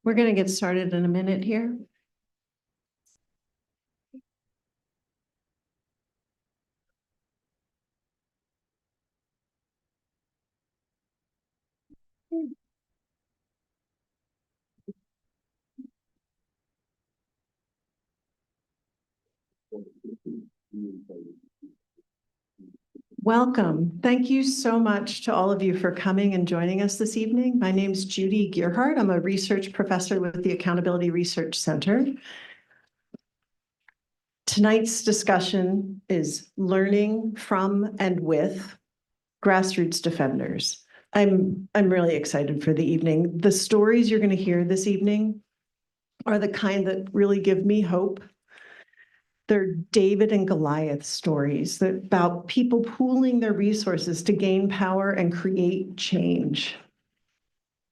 We're going to get started in a minute here. Welcome. Thank you so much to all of you for coming and joining us this evening. My name is Judy Gearhart. I'm a research professor with the Accountability Research Center. Tonight's discussion is learning from and with grassroots defenders. I'm really excited for the evening. The stories you're going to hear this evening are the kind that really give me hope. They're David and Goliath stories about people pooling their resources to gain power and create change.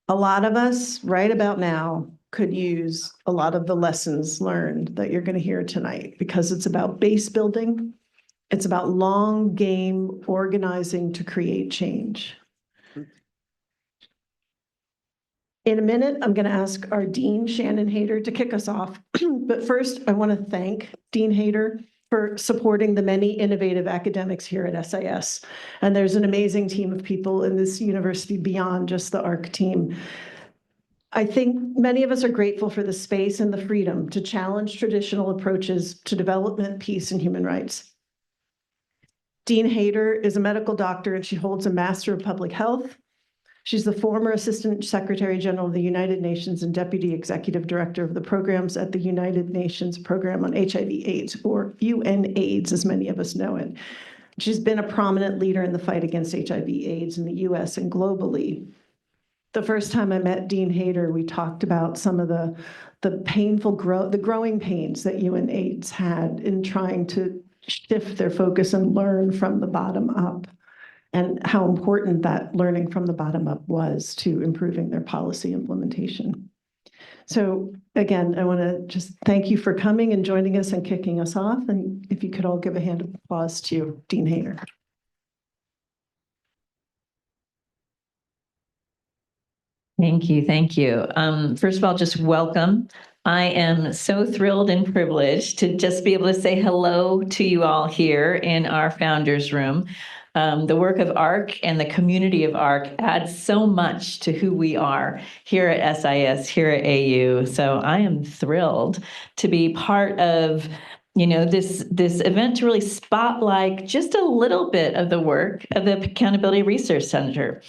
A lot of us right about now could use a lot of the lessons learned that you're going to hear tonight, because it's about base building. It's about long game organizing to create change. In a minute, I'm going to ask our Dean, Shannon Hayter, to kick us off. But first, I want to thank Dean Hayter for supporting the many innovative academics here at SIS. And there's an amazing team of people in this university beyond just the ARC team. I think many of us are grateful for the space and the freedom to challenge traditional approaches to development, peace, and human rights. Dean Hayter is a medical doctor, and she holds a Master of Public Health. She's the former Assistant Secretary General of the United Nations and Deputy Executive Director of the programs at the United Nations Program on HIV/AIDS, or UNAIDS, as many of us know it. She's been a prominent leader in the fight against HIV/AIDS in the US and globally. The first time I met Dean Hayter, we talked about some of the growing pains that UNAIDS had in trying to shift their focus and learn from the bottom up, and how important that learning from the bottom up was to improving their policy implementation. So again, I want to just thank you for coming and joining us and kicking us off. And if you could all give a hand of applause to Dean Hayter. Thank you. Thank you. First of all, just welcome. I am so thrilled and privileged to just be able to say hello to you all here in our founders room. The work of ARC and the community of ARC adds so much to who we are here at SIS, here at AU. So I am thrilled to be part of this event to really spotlight just a little bit of the work of the Accountability Research Center.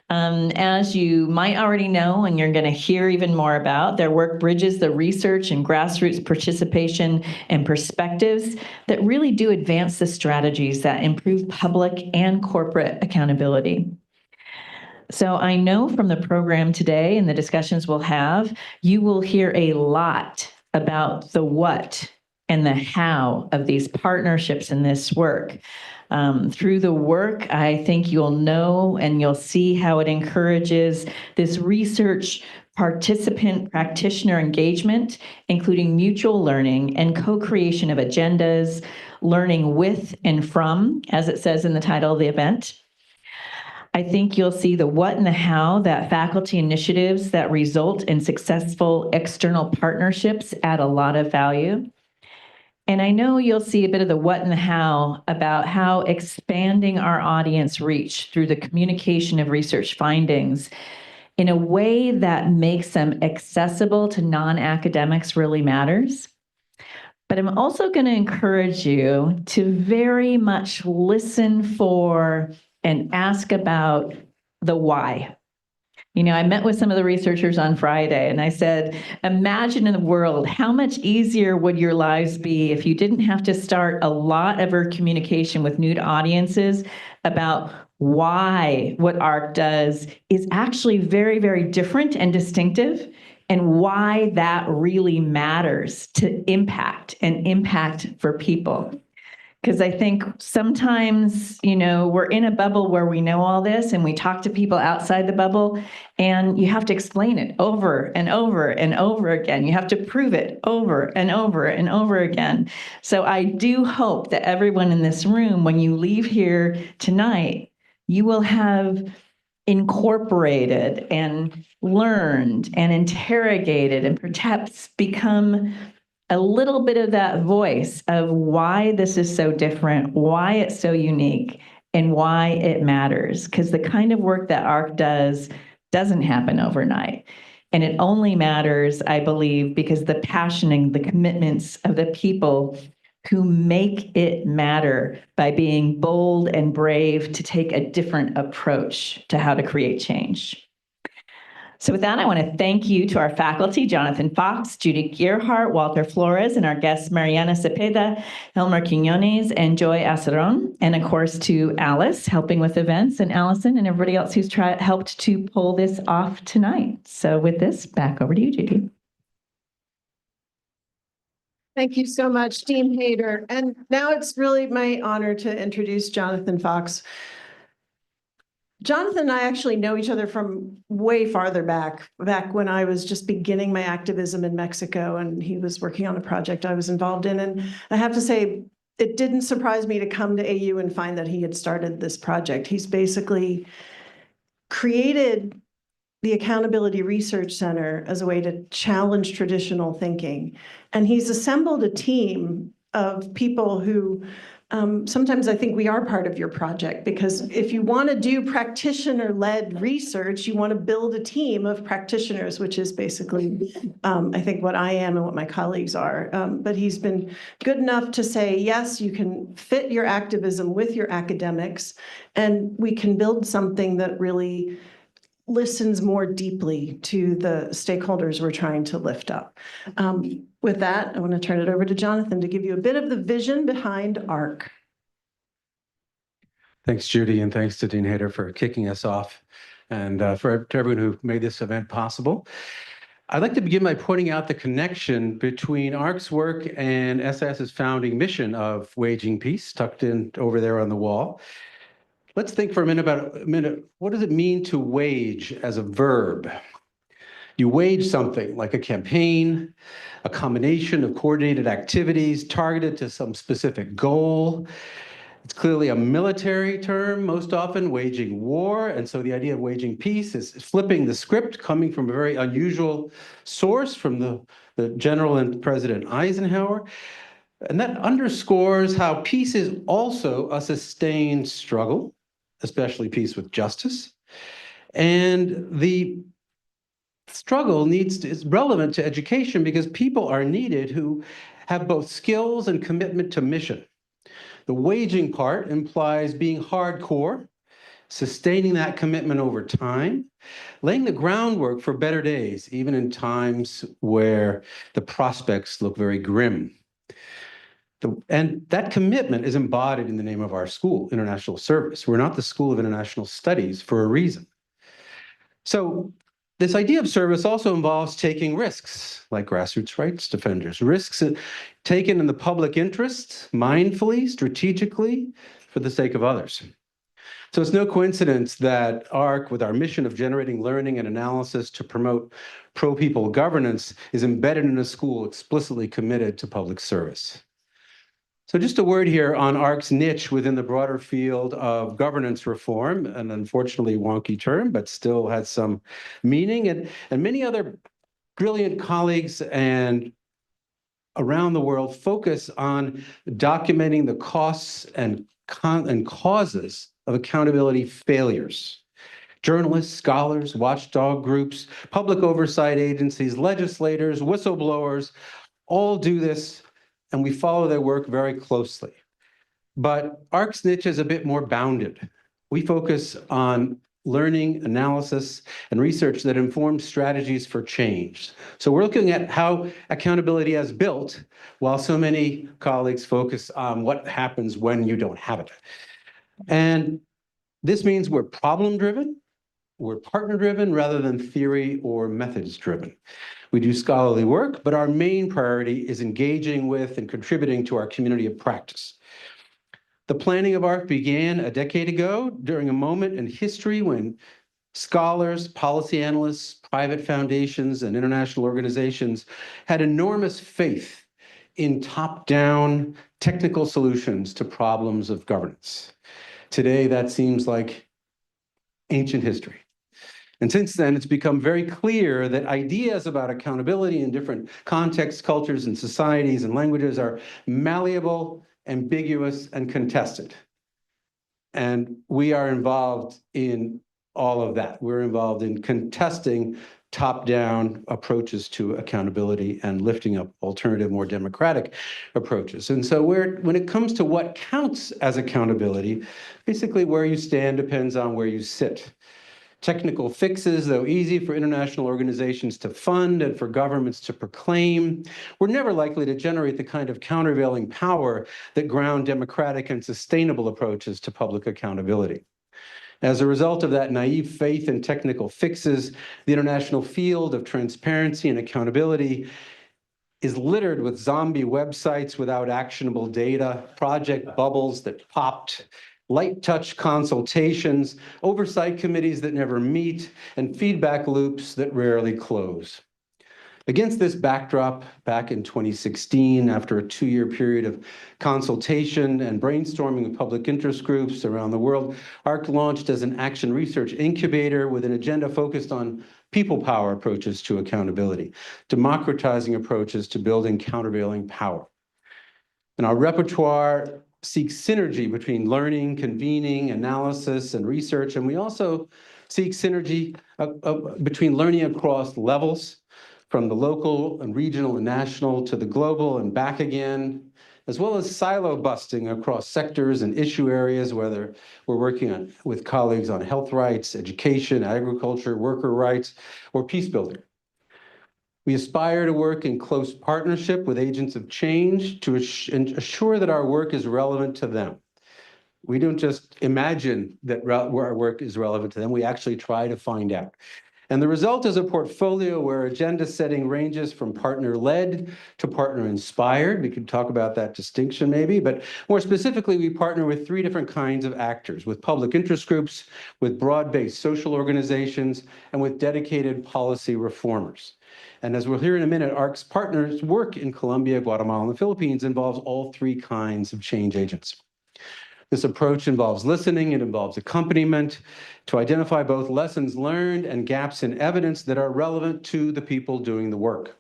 As you might already know, and you're going to hear even more about, their work bridges the research and grassroots participation and perspectives that really do advance the strategies that improve public and corporate accountability. So I know from the program today and the discussions we'll have, you will hear a lot about the what and the how of these partnerships in this work. Through the work, I think you'll know and you'll see how it encourages this research participant practitioner engagement, including mutual learning and co-creation of agendas, learning with and from, as it says in the title of the event. I think you'll see the what and the how that faculty initiatives that result in successful external partnerships add a lot of value. And I know you'll see a bit of the what and the how about how expanding our audience reach through the communication of research findings in a way that makes them accessible to non-academics really matters. But I'm also going to encourage you to very much listen for and ask about the why. I met with some of the researchers on Friday, and I said, imagine in the world, how much easier would your lives be if you didn't have to start a lot of your communication with new audiences about why what ARC does is actually very, very different and distinctive, and why that really matters to impact for people. Because I think sometimes, we're in a bubble where we know all this and we talk to people outside the bubble, and you have to explain it over and over and over again. You have to prove it over and over and over again. So I do hope that everyone in this room, when you leave here tonight, you will have incorporated and learned and interrogated and perhaps become a little bit of that voice of why this is so different, why it's so unique, and why it matters. Because the kind of work that ARC does doesn't happen overnight. And it only matters, I believe, because the passion and the commitments of the people who make it matter by being bold and brave to take a different approach to how to create change. So with that, I want to thank you to our faculty, Jonathan Fox, Judy Gearhart, Walter Flores, and our guests, Mariana Cepeda, Elmer Quinones, and Joy Aceron, and of course to Alice, helping with events, and Allison, and everybody else who's helped to pull this off tonight. So with this, back over to you, Judy. Thank you so much, Dean Hayter. And now it's really my honor to introduce Jonathan Fox. Jonathan and I actually know each other from way farther back when I was just beginning my activism in Mexico, and he was working on a project I was involved in. And I have to say, it didn't surprise me to come to AU and find that he had started this project. He's basically created the Accountability Research Center as a way to challenge traditional thinking. And he's assembled a team of people who sometimes I think we are part of your project, because if you want to do practitioner-led research, you want to build a team of practitioners, which is basically, I think, what I am and what my colleagues are. But he's been good enough to say, yes, you can fit your activism with your academics, and we can build something that really listens more deeply to the stakeholders we're trying to lift up. With that, I want to turn it over to Jonathan to give you a bit of the vision behind ARC. Thanks, Judy, and thanks to Dean Hayter for kicking us off, and to everyone who made this event possible. I'd like to begin by pointing out the connection between ARC's work and SIS's founding mission of waging peace, tucked in over there on the wall. Let's think for a minute, what does it mean to wage as a verb? You wage something like a campaign, a combination of coordinated activities targeted to some specific goal. It's clearly a military term, most often waging war. And so the idea of waging peace is flipping the script, coming from a very unusual source, from the General and President Eisenhower. And that underscores how peace is also a sustained struggle, especially peace with justice. And the struggle is relevant to education because people are needed who have both skills and commitment to mission. The waging part implies being hardcore, sustaining that commitment over time, laying the groundwork for better days, even in times where the prospects look very grim. And that commitment is embodied in the name of our school, International Service. We're not the School of International Studies for a reason. So this idea of service also involves taking risks, like grassroots rights defenders, risks taken in the public interest, mindfully, strategically, for the sake of others. So it's no coincidence that ARC, with our mission of generating learning and analysis to promote pro-people governance, is embedded in a school explicitly committed to public service. So just a word here on ARC's niche within the broader field of governance reform, an unfortunately wonky term, but still has some meaning. And many other brilliant colleagues and around the world focus on documenting the costs and causes of accountability failures. Journalists, scholars, watchdog groups, public oversight agencies, legislators, whistleblowers, all do this, and we follow their work very closely. But ARC's niche is a bit more bounded. We focus on learning, analysis, and research that informs strategies for change. So we're looking at how accountability has built, while so many colleagues focus on what happens when you don't have it. And this means we're problem-driven, we're partner-driven, rather than theory or methods-driven. We do scholarly work, but our main priority is engaging with and contributing to our community of practice. The planning of ARC began a decade ago during a moment in history when scholars, policy analysts, private foundations, and international organizations had enormous faith in top-down technical solutions to problems of governance. Today, that seems like ancient history. And since then, it's become very clear that ideas about accountability in different contexts, cultures, and societies and languages are malleable, ambiguous, and contested. And we are involved in all of that. We're involved in contesting top-down approaches to accountability and lifting up alternative, more democratic approaches. And so when it comes to what counts as accountability, basically where you stand depends on where you sit. Technical fixes, though easy for international organizations to fund and for governments to proclaim, were never likely to generate the kind of countervailing power that ground democratic and sustainable approaches to public accountability. As a result of that naive faith in technical fixes, the international field of transparency and accountability is littered with zombie websites without actionable data, project bubbles that popped, light touch consultations, oversight committees that never meet, and feedback loops that rarely close. Against this backdrop, back in 2016, after a 2-year period of consultation and brainstorming with public interest groups around the world, ARC launched as an action research incubator with an agenda focused on people power approaches to accountability, democratizing approaches to building countervailing power. And our repertoire seeks synergy between learning, convening, analysis, and research, and we also seek synergy between learning across levels, from the local and regional and national to the global and back again, as well as silo busting across sectors and issue areas, whether we're working with colleagues on health rights, education, agriculture, worker rights, or peace building. We aspire to work in close partnership with agents of change to assure that our work is relevant to them. We don't just imagine that our work is relevant to them, we actually try to find out. And the result is a portfolio where agenda setting ranges from partner-led to partner-inspired. We could talk about that distinction maybe, but more specifically, we partner with 3 different kinds of actors: with public interest groups, with broad-based social organizations, and with dedicated policy reformers. And as we'll hear in a minute, ARC's partners' work in Colombia, Guatemala, and the Philippines involves all 3 kinds of change agents. This approach involves listening, it involves accompaniment to identify both lessons learned and gaps in evidence that are relevant to the people doing the work.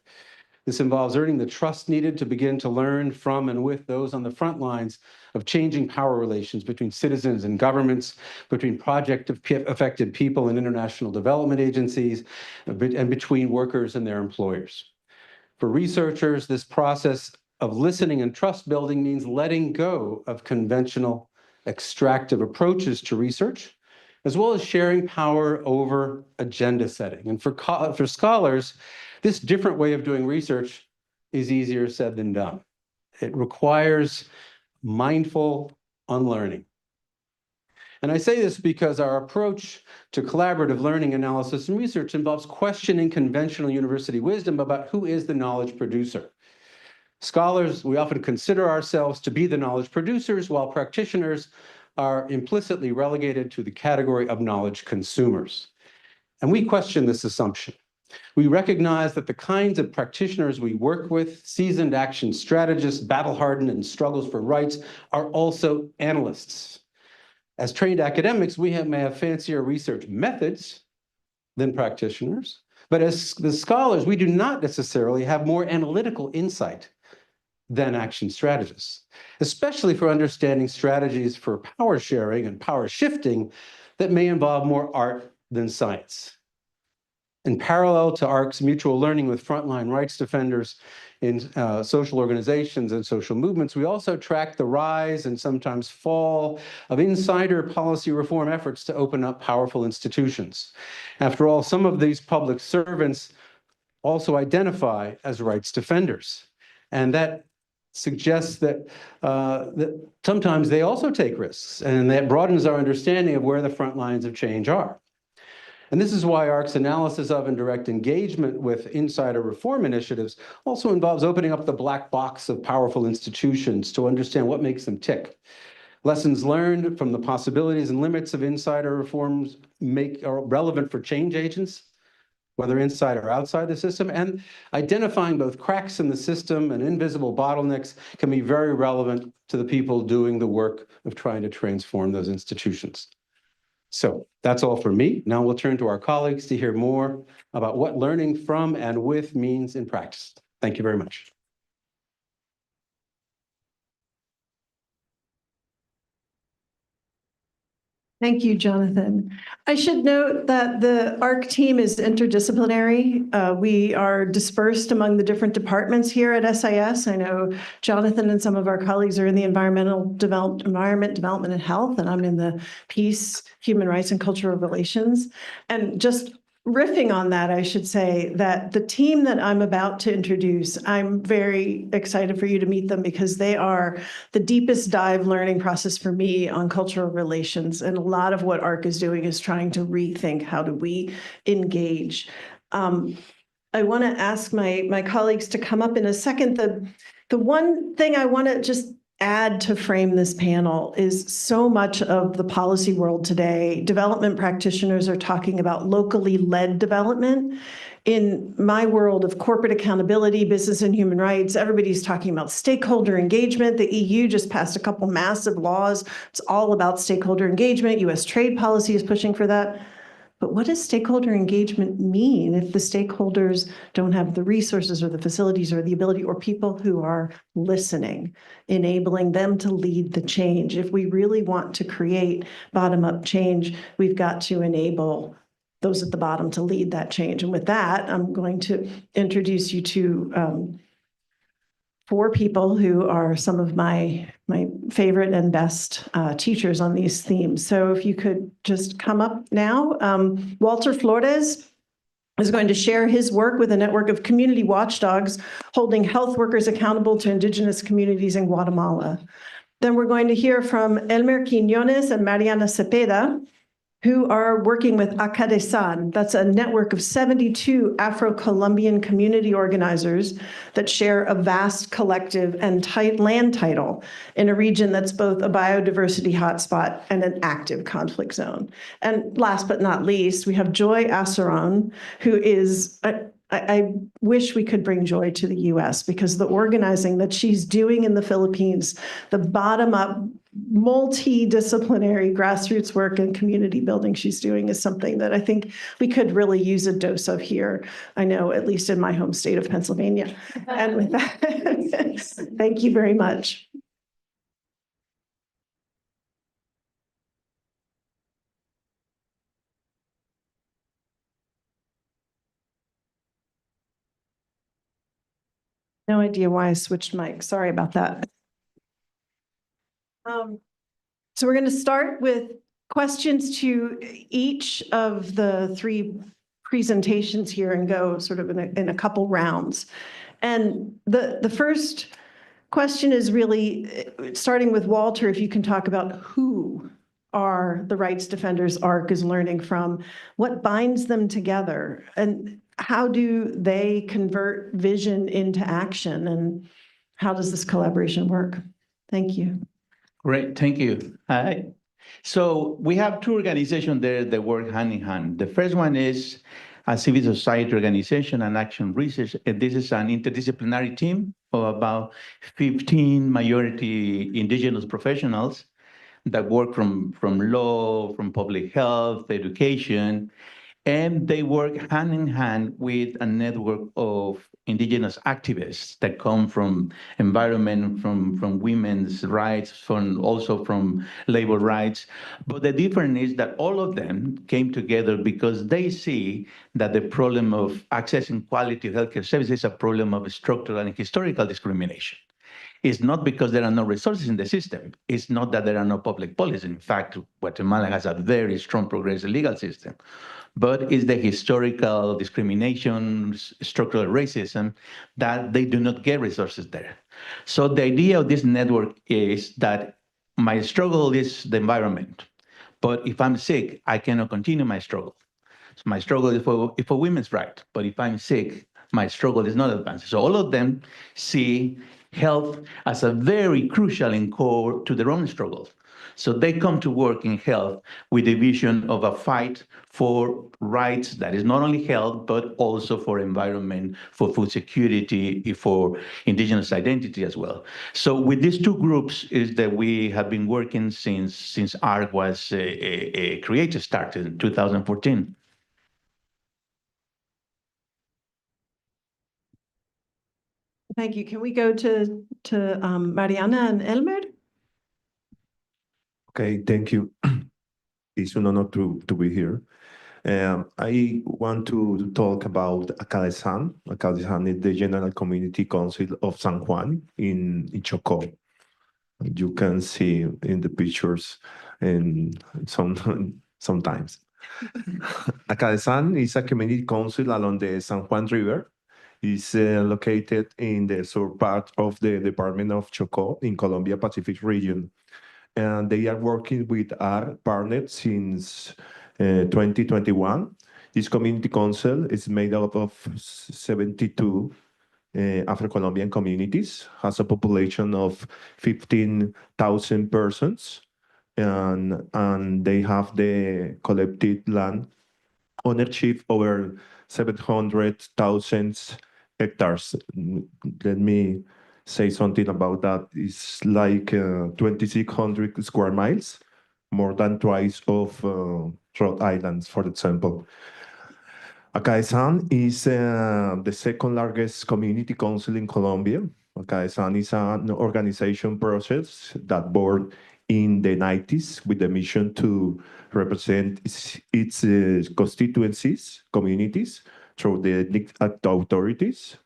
This involves earning the trust needed to begin to learn from and with those on the front lines of changing power relations between citizens and governments, between project-affected people and international development agencies, and between workers and their employers. For researchers, this process of listening and trust building means letting go of conventional extractive approaches to research, as well as sharing power over agenda setting. And for scholars, this different way of doing research is easier said than done. It requires mindful unlearning. And I say this because our approach to collaborative learning, analysis, and research involves questioning conventional university wisdom about who is the knowledge producer. Scholars, we often consider ourselves to be the knowledge producers, while practitioners are implicitly relegated to the category of knowledge consumers. And we question this assumption. We recognize that the kinds of practitioners we work with, seasoned action strategists, battle-hardened and struggles for rights, are also analysts. As trained academics, we may have fancier research methods than practitioners, but as the scholars, we do not necessarily have more analytical insight than action strategists, especially for understanding strategies for power sharing and power shifting that may involve more art than science. In parallel to ARC's mutual learning with frontline rights defenders in social organizations and social movements, we also track the rise and sometimes fall of insider policy reform efforts to open up powerful institutions. After all, some of these public servants also identify as rights defenders, and that suggests that sometimes they also take risks, and that broadens our understanding of where the front lines of change are. And this is why ARC's analysis of and direct engagement with insider reform initiatives also involves opening up the black box of powerful institutions to understand what makes them tick. Lessons learned from the possibilities and limits of insider reforms are relevant for change agents, whether inside or outside the system, and identifying both cracks in the system and invisible bottlenecks can be very relevant to the people doing the work of trying to transform those institutions. So that's all for me. Now we'll turn to our colleagues to hear more about what learning from and with means in practice. Thank you very much. Thank you, Jonathan. I should note that the ARC team is interdisciplinary. We are dispersed among the different departments here at SIS. I know Jonathan and some of our colleagues are in the environment development and health, and I'm in the peace, human rights, and cultural relations. And just riffing on that, I should say that the team that I'm about to introduce, I'm very excited for you to meet them because they are the deepest dive learning process for me on cultural relations. And a lot of what ARC is doing is trying to rethink how do we engage. I want to ask my colleagues to come up in a second. The one thing I want to just add to frame this panel is so much of the policy world today, development practitioners are talking about locally led development. In my world of corporate accountability, business and human rights, everybody's talking about stakeholder engagement. The EU just passed a couple massive laws. It's all about stakeholder engagement. US trade policy is pushing for that. But what does stakeholder engagement mean if the stakeholders don't have the resources or the facilities or the ability or people who are listening, enabling them to lead the change? If we really want to create bottom-up change, we've got to enable those at the bottom to lead that change. And with that, I'm going to introduce you to 4 people who are some of my favorite and best teachers on these themes. So if you could just come up now. Walter Flores is going to share his work with a network of community watchdogs holding health workers accountable to indigenous communities in Guatemala. Then we're going to hear from Elmer Quiñones and Mariana Cepeda, who are working with Acadesan. That's a network of 72 Afro-Colombian community organizers that share a vast collective and land title in a region that's both a biodiversity hotspot and an active conflict zone. And last but not least, we have Joy Asaron, who is I wish we could bring Joy to the US because the organizing that she's doing in the Philippines, the bottom-up, multidisciplinary grassroots work and community building she's doing is something that I think we could really use a dose of here. I know, at least in my home state of Pennsylvania. And with that, thank you very much. No idea why I switched mics. Sorry about that. So we're going to start with questions to each of the 3 presentations here and go sort of in a couple rounds. And the first question is really starting with Walter, if you can talk about who are the rights defenders ARC is learning from, what binds them together, and how do they convert vision into action, and how does this collaboration work? Thank you. Great, thank you. Hi. So we have 2 organizations there that work hand in hand. The first one is a civil society organization and action research. And this is an interdisciplinary team of about 15 majority indigenous professionals that work from law, from public health, education, and they work hand in hand with a network of indigenous activists that come from environment, from women's rights, also from labor rights. But the difference is that all of them came together because they see that the problem of accessing quality healthcare services is a problem of structural and historical discrimination. It's not because there are no resources in the system. It's not that there are no public policies. In fact, Guatemala has a very strong progressive legal system. But it's the historical discrimination, structural racism, that they do not get resources there. So the idea of this network is that my struggle is the environment. But if I'm sick, I cannot continue my struggle. So my struggle is for women's rights. But if I'm sick, my struggle is not advancing. So all of them see health as a very crucial and core to their own struggles. So they come to work in health with a vision of a fight for rights that is not only health, but also for environment, for food security, for indigenous identity as well. So with these two groups is that we have been working since ARC was created, started in 2014. Thank you. Can we go to Mariana and Elmer? Okay, thank you. It's an honor to be here. I want to talk about Acadesan. Acadesan is the General Community Council of San Juan in Chocó. You can see in the pictures and sometimes. Acadesan is a community council along the San Juan River. It's located in the south part of the department of Chocó in Colombia Pacific region. And they are working with our partners since 2021. This community council is made up of 72 Afro-Colombian communities, has a population of 15,000 persons, and they have the collective land ownership over 700,000 hectares. Let me say something about that. It's like 2,600 square miles, more than twice of Rhode Island, for example. Acadesan is the second largest community council in Colombia. Acadesan is an organization process that born in the 90s with the mission to represent its constituencies, communities, through the authorities.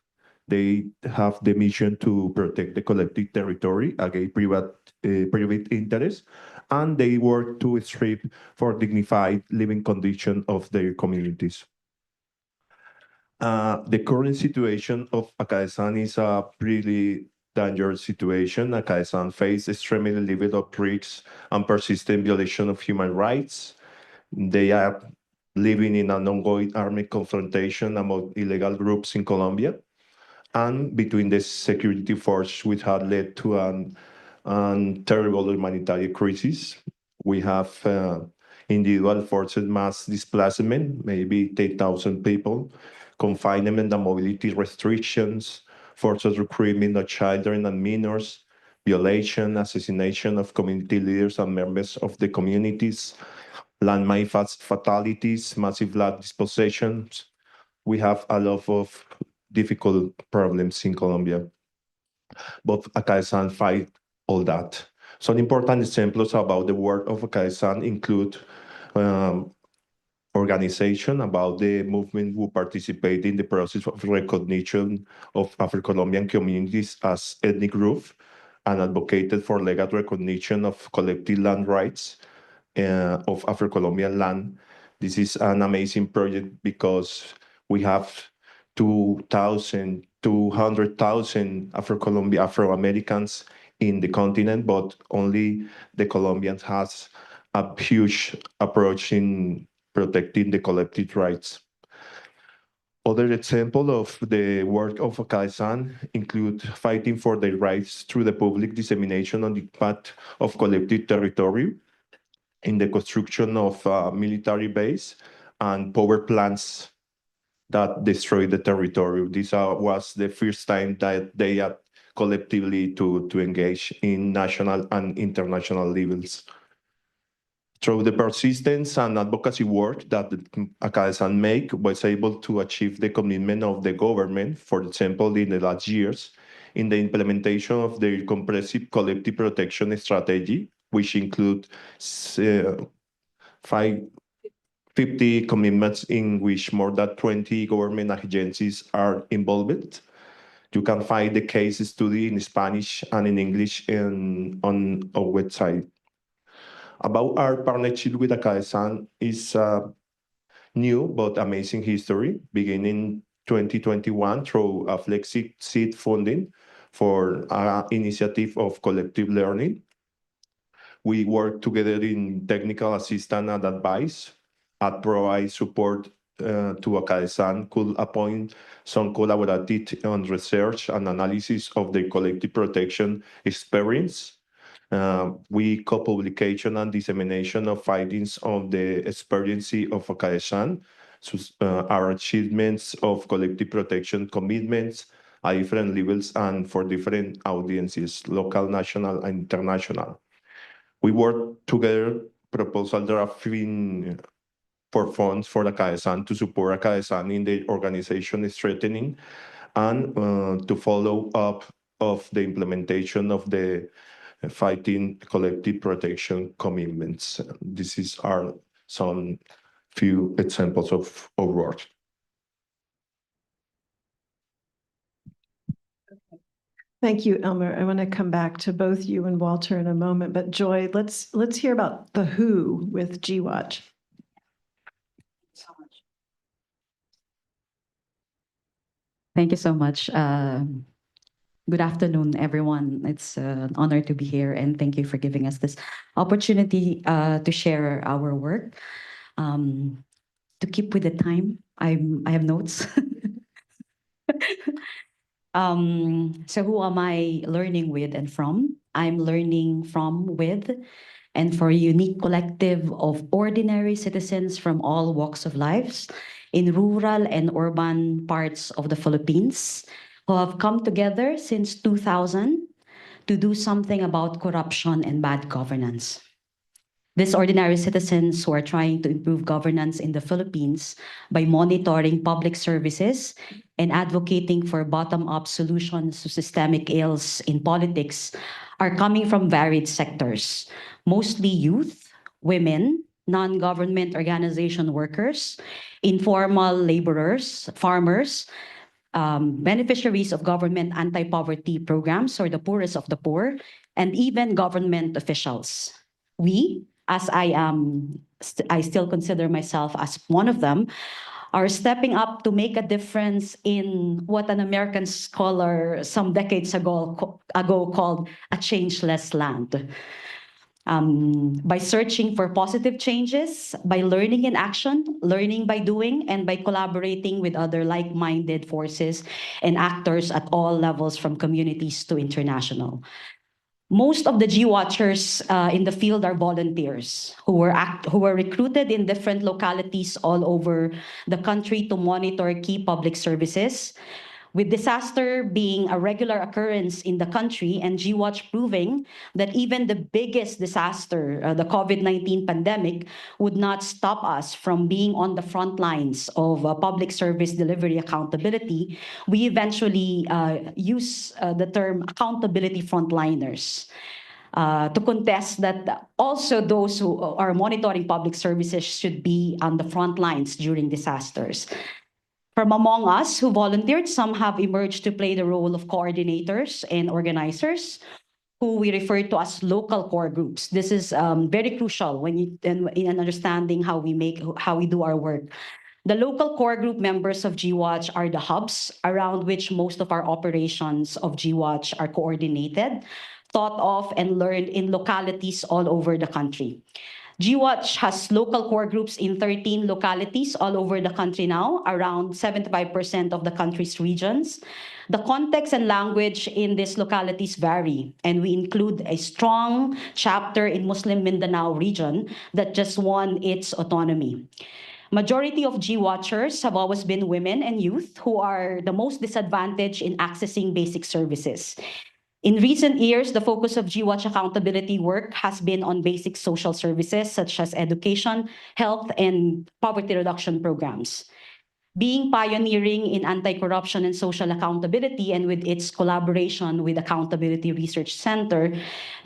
They have the mission to protect the collective territory against private interests, and they work to strive for dignified living conditions of their communities. The current situation of Acadesan is a really dangerous situation. Acadesan faces extremely level of risks and persistent violation of human rights. They are living in an ongoing armed confrontation among illegal groups in Colombia and between the security forces, which had led to an terrible humanitarian crisis. We have individual forced mass displacement, maybe 10,000 people, confinement and mobility restrictions, forced recruitment of children and minors, violation, assassination of community leaders and members of the communities, landmine fatalities, massive land dispossessions. We have a lot of difficult problems in Colombia, but Acadesan fight all that. Some important examples about the work of Acadesan include organization about the movement who participate in the process of recognition of Afro-Colombian communities as ethnic group and advocated for legal recognition of collective land rights of Afro-Colombian land. This is an amazing project because we have 200,000 Afro-Americans in the continent, but only the Colombians has a huge approach in protecting the collective rights. Other example of the work of Acadesan include fighting for their rights through the public dissemination on the impact of collective territory in the construction of a military base and power plants that destroyed the territory. This was the first time that they had collectively to engage in national and international levels. Through the persistence and advocacy work that Acadesan make was able to achieve the commitment of the government, for example, in the last years, in the implementation of the comprehensive collective protection strategy, which include 50 commitments in which more than 20 government agencies are involved. You can find the case study in Spanish and in English on our website. About our partnership with Acadesan is new but amazing history, beginning 2021 through a flexi seed funding for an initiative of collective learning. We work together in technical assistance and advice, and provide support to Acadesan, could appoint some collaborative on research and analysis of the collective protection experience. We co-publication and dissemination of findings on the experience of Akaesan, our achievements of collective protection commitments at different levels and for different audiences, local, national, and international. We work together, proposal drafting for funds for Akaesan to support Akaesan in the organization strengthening and to follow up of the implementation of the fighting collective protection commitments. This is our some few examples of work. Thank you, Elmer. I want to come back to both you and Walter in a moment, but Joy, let's hear about the who with GWatch. Thank you so much. Good afternoon, everyone. It's an honor to be here, and thank you for giving us this opportunity to share our work. To keep with the time, I have notes. So who am I learning with and from? I'm learning from, with, and for a unique collective of ordinary citizens from all walks of lives in rural and urban parts of the Philippines who have come together since 2000 to do something about corruption and bad governance. These ordinary citizens who are trying to improve governance in the Philippines by monitoring public services and advocating for bottom-up solutions to systemic ills in politics are coming from varied sectors, mostly youth, women, non-government organization workers, informal laborers, farmers, beneficiaries of government anti-poverty programs or the poorest of the poor, and even government officials. We, as I still consider myself as one of them, are stepping up to make a difference in what an American scholar some decades ago called a changeless land. By searching for positive changes, by learning in action, learning by doing, and by collaborating with other like-minded forces and actors at all levels from communities to international. Most of the GWatchers in the field are volunteers who were recruited in different localities all over the country to monitor key public services. With disaster being a regular occurrence in the country and GWatch proving that even the biggest disaster, the COVID-19 pandemic, would not stop us from being on the front lines of public service delivery accountability, we eventually use the term accountability frontliners. To contest that also those who are monitoring public services should be on the front lines during disasters. From among us who volunteered, some have emerged to play the role of coordinators and organizers, who we refer to as local core groups. This is very crucial in understanding how we do our work. The local core group members of GWatch are the hubs around which most of our operations of GWatch are coordinated, thought of, and learned in localities all over the country. GWatch has local core groups in 13 localities all over the country now, around 75% of the country's regions. The context and language in these localities vary, and we include a strong chapter in Muslim Mindanao region that just won its autonomy. Majority of GWatchers have always been women and youth who are the most disadvantaged in accessing basic services. In recent years, the focus of GWatch accountability work has been on basic social services such as education, health, and poverty reduction programs. Being pioneering in anti-corruption and social accountability, and with its collaboration with Accountability Research Center,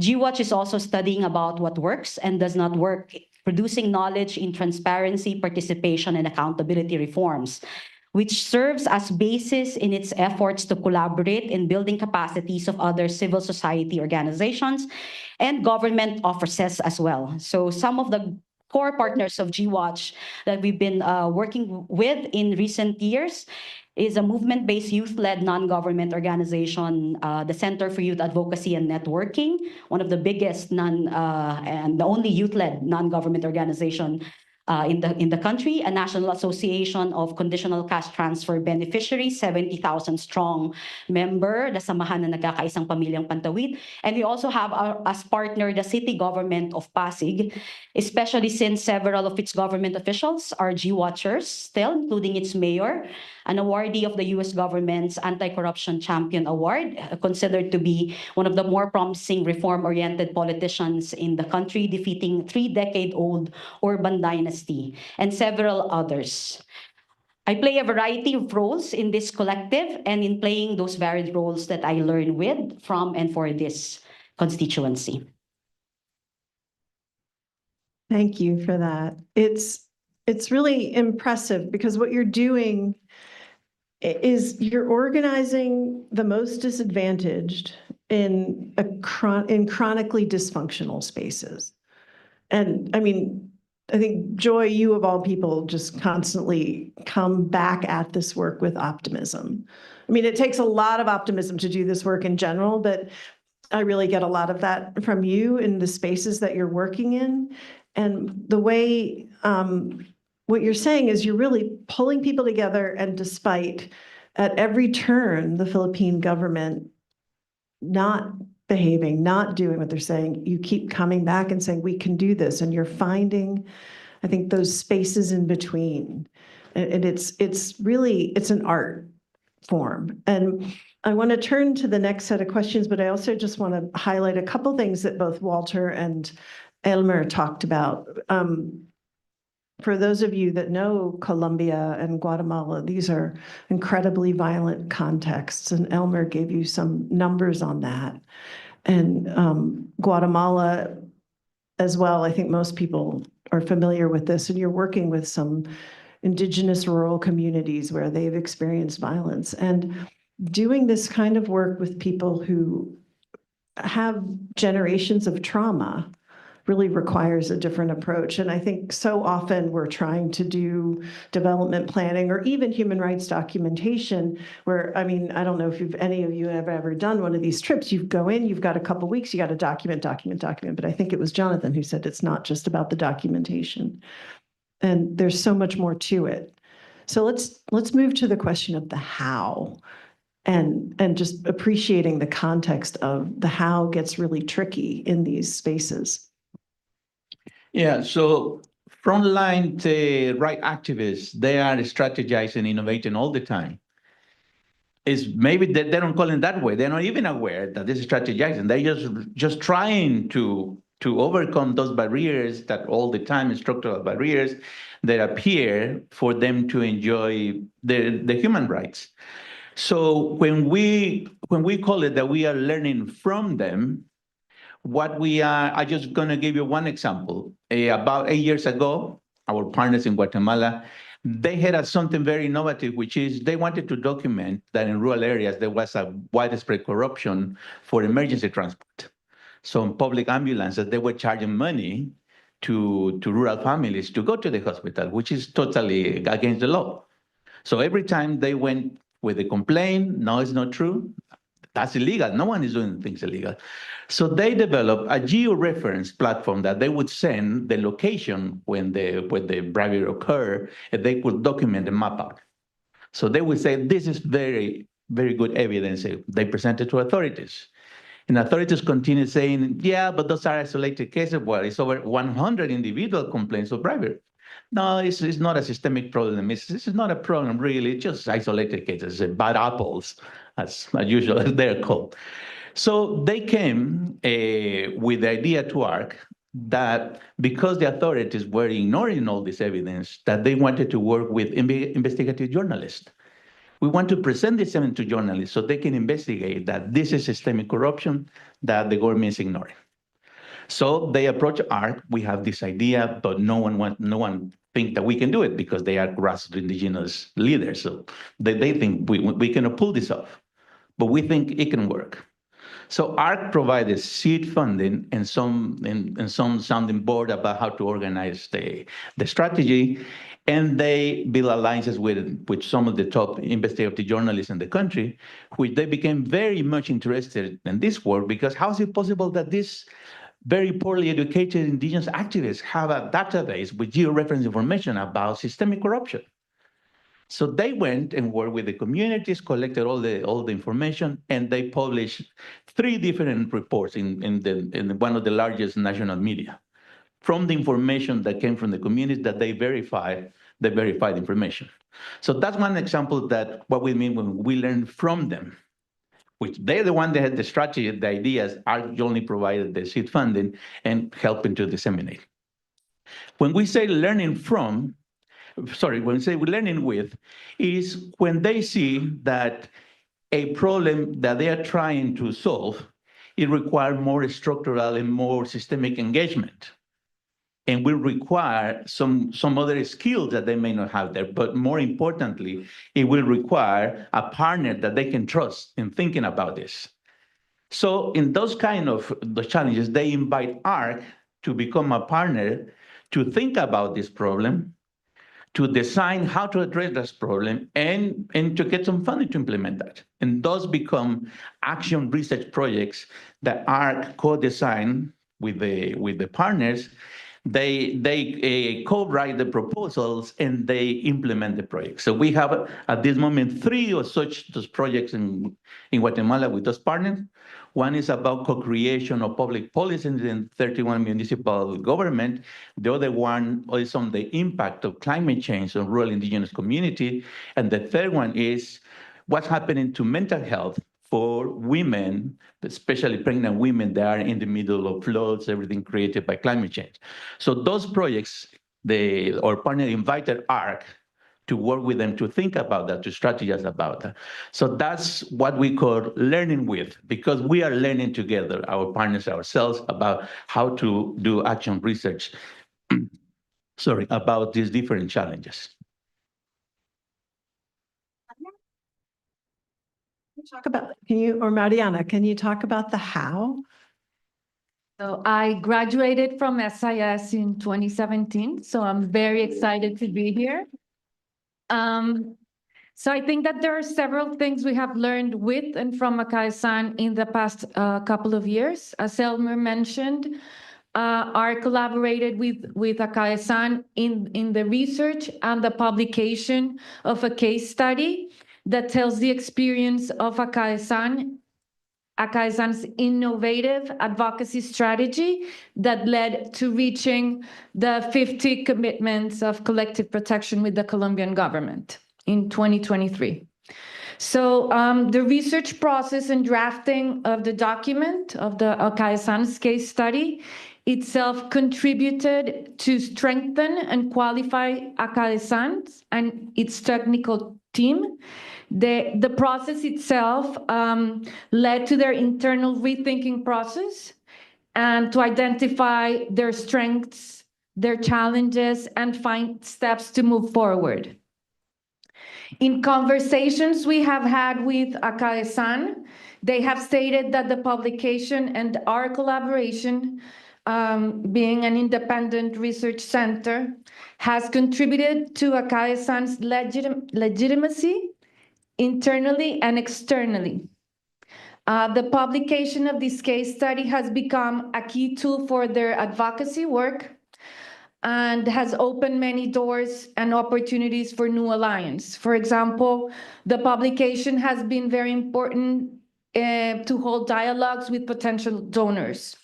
GWatch is also studying about what works and does not work, producing knowledge in transparency, participation, and accountability reforms, which serves as basis in its efforts to collaborate in building capacities of other civil society organizations and government offices as well. So some of the core partners of GWatch that we've been working with in recent years is a movement-based youth-led non-government organization, the Center for Youth Advocacy and Networking, one of the biggest and the only youth-led non-government organization in the country, a National Association of Conditional Cash Transfer Beneficiaries, 70,000 strong member, the Samahan na Nagkakaisang Pamilyang Pantawid. And we also have as partner the city government of Pasig, especially since several of its government officials are G-Watchers still, including its mayor, an awardee of the U.S. government's Anti-Corruption Champion Award, considered to be one of the more promising reform-oriented politicians in the country, defeating 3-decade-old urban dynasty, and several others. I play a variety of roles in this collective and in playing those varied roles that I learn with, from, and for this constituency. Thank you for that. It's really impressive because what you're doing is you're organizing the most disadvantaged in chronically dysfunctional spaces. And I mean, I think, Joy, you of all people just constantly come back at this work with optimism. I mean, it takes a lot of optimism to do this work in general, but I really get a lot of that from you in the spaces that you're working in. And the way, what you're saying is you're really pulling people together, and despite at every turn, the Philippine government not behaving, not doing what they're saying, you keep coming back and saying, we can do this. And you're finding, I think, those spaces in between. And it's really, it's an art form. And I want to turn to the next set of questions, but I also just want to highlight a couple things that both Walter and Elmer talked about. For those of you that know Colombia and Guatemala, these are incredibly violent contexts, and Elmer gave you some numbers on that. And Guatemala as well, I think most people are familiar with this, and you're working with some indigenous rural communities where they've experienced violence. And doing this kind of work with people who have generations of trauma really requires a different approach. And I think so often we're trying to do development planning or even human rights documentation where, I mean, I don't know if any of you have ever done one of these trips. You go in, you've got a couple weeks, you got to document. But I think it was Jonathan who said it's not just about the documentation. And there's so much more to it. So let's move to the question of the how. And just appreciating the context of the how gets really tricky in these spaces. Yeah, so frontline right activists, they are strategizing, innovating all the time. It's maybe they don't call it that way. They're not even aware that this is strategizing. They're just trying to overcome those barriers that all the time, structural barriers that appear for them to enjoy the human rights. So when we call it that we are learning from them, what we are, I'm just going to give you one example. About 8 years ago, our partners in Guatemala, they had something very innovative, which is they wanted to document that in rural areas there was a widespread corruption for emergency transport. So in public ambulances, they were charging money to rural families to go to the hospital, which is totally against the law. So every time they went with a complaint, no, it's not true. That's illegal. No one is doing things illegal. So they developed a geo-reference platform that they would send the location when the bribery occurred, and they could document and map out. So they would say, this is very, very good evidence. They presented to authorities. And authorities continue saying, yeah, but those are isolated cases. Well, it's over 100 individual complaints of bribery. No, it's not a systemic problem. This is not a problem, really. It's just isolated cases, bad apples, as usual, as they're called. So they came with the idea to ARC that because the authorities were ignoring all this evidence, that they wanted to work with investigative journalists. We want to present this evidence to journalists so they can investigate that this is systemic corruption that the government is ignoring. So they approach ARC. We have this idea, but no one think that we can do it because they are grassroots indigenous leaders. So they think we cannot pull this off, but we think it can work. So ARC provided seed funding and some sounding board about how to organize the strategy, and they built alliances with some of the top investigative journalists in the country, which they became very much interested in this work because how is it possible that this very poorly educated indigenous activists have a database with georeference information about systemic corruption. So they went and worked with the communities, collected all the information, and they published 3 different reports in one of the largest national media from the information that came from the communities that they verified information. So that's one example that what we mean when we learn from them, which they're the one that had the strategy, the ideas, are only provided the seed funding and helping to disseminate. When we say learning from, when we say we're learning with, is when they see that a problem that they are trying to solve, it requires more structural and more systemic engagement, and will require some other skills that they may not have there. But more importantly, it will require a partner that they can trust in thinking about this. So in those kind of the challenges, they invite ARC to become a partner to think about this problem, to design how to address this problem, and to get some funding to implement that. And those become action research projects that are co-designed with the partners. They co-write the proposals and they implement the project. So we have at this moment 3 of such those projects in Guatemala with those partners. One is about co-creation of public policies in 31 municipal government. The other one is on the impact of climate change on rural indigenous community. And the third one is what's happening to mental health for women, especially pregnant women that are in the middle of floods, everything created by climate change. So those projects, our partner invited ARC to work with them to think about that, to strategize about that. So that's what we call learning with, because we are learning together, our partners, ourselves, about how to do action research, about these different challenges. Talk about, Mariana, can you talk about the how? So I graduated from SIS in 2017, so I'm very excited to be here. So I think that there are several things we have learned with and from Akai-san in the past couple of years. As Elmer mentioned, ARC collaborated with Akai-san in the research and the publication of a case study that tells the experience of Akai-san's innovative advocacy strategy that led to reaching the 50 commitments of collective protection with the Colombian government in 2023. So the research process and drafting of the document of the Akai-san's case study itself contributed to strengthen and qualify Akai-san's and its technical team. The process itself led to their internal rethinking process and to identify their strengths, their challenges, and find steps to move forward. In conversations we have had with Akai-san, they have stated that the publication and our collaboration, being an independent research center, has contributed to Akai-san's legitimacy internally and externally. The publication of this case study has become a key tool for their advocacy work and has opened many doors and opportunities for new alliance. For example, the publication has been very important to hold dialogues with potential donors.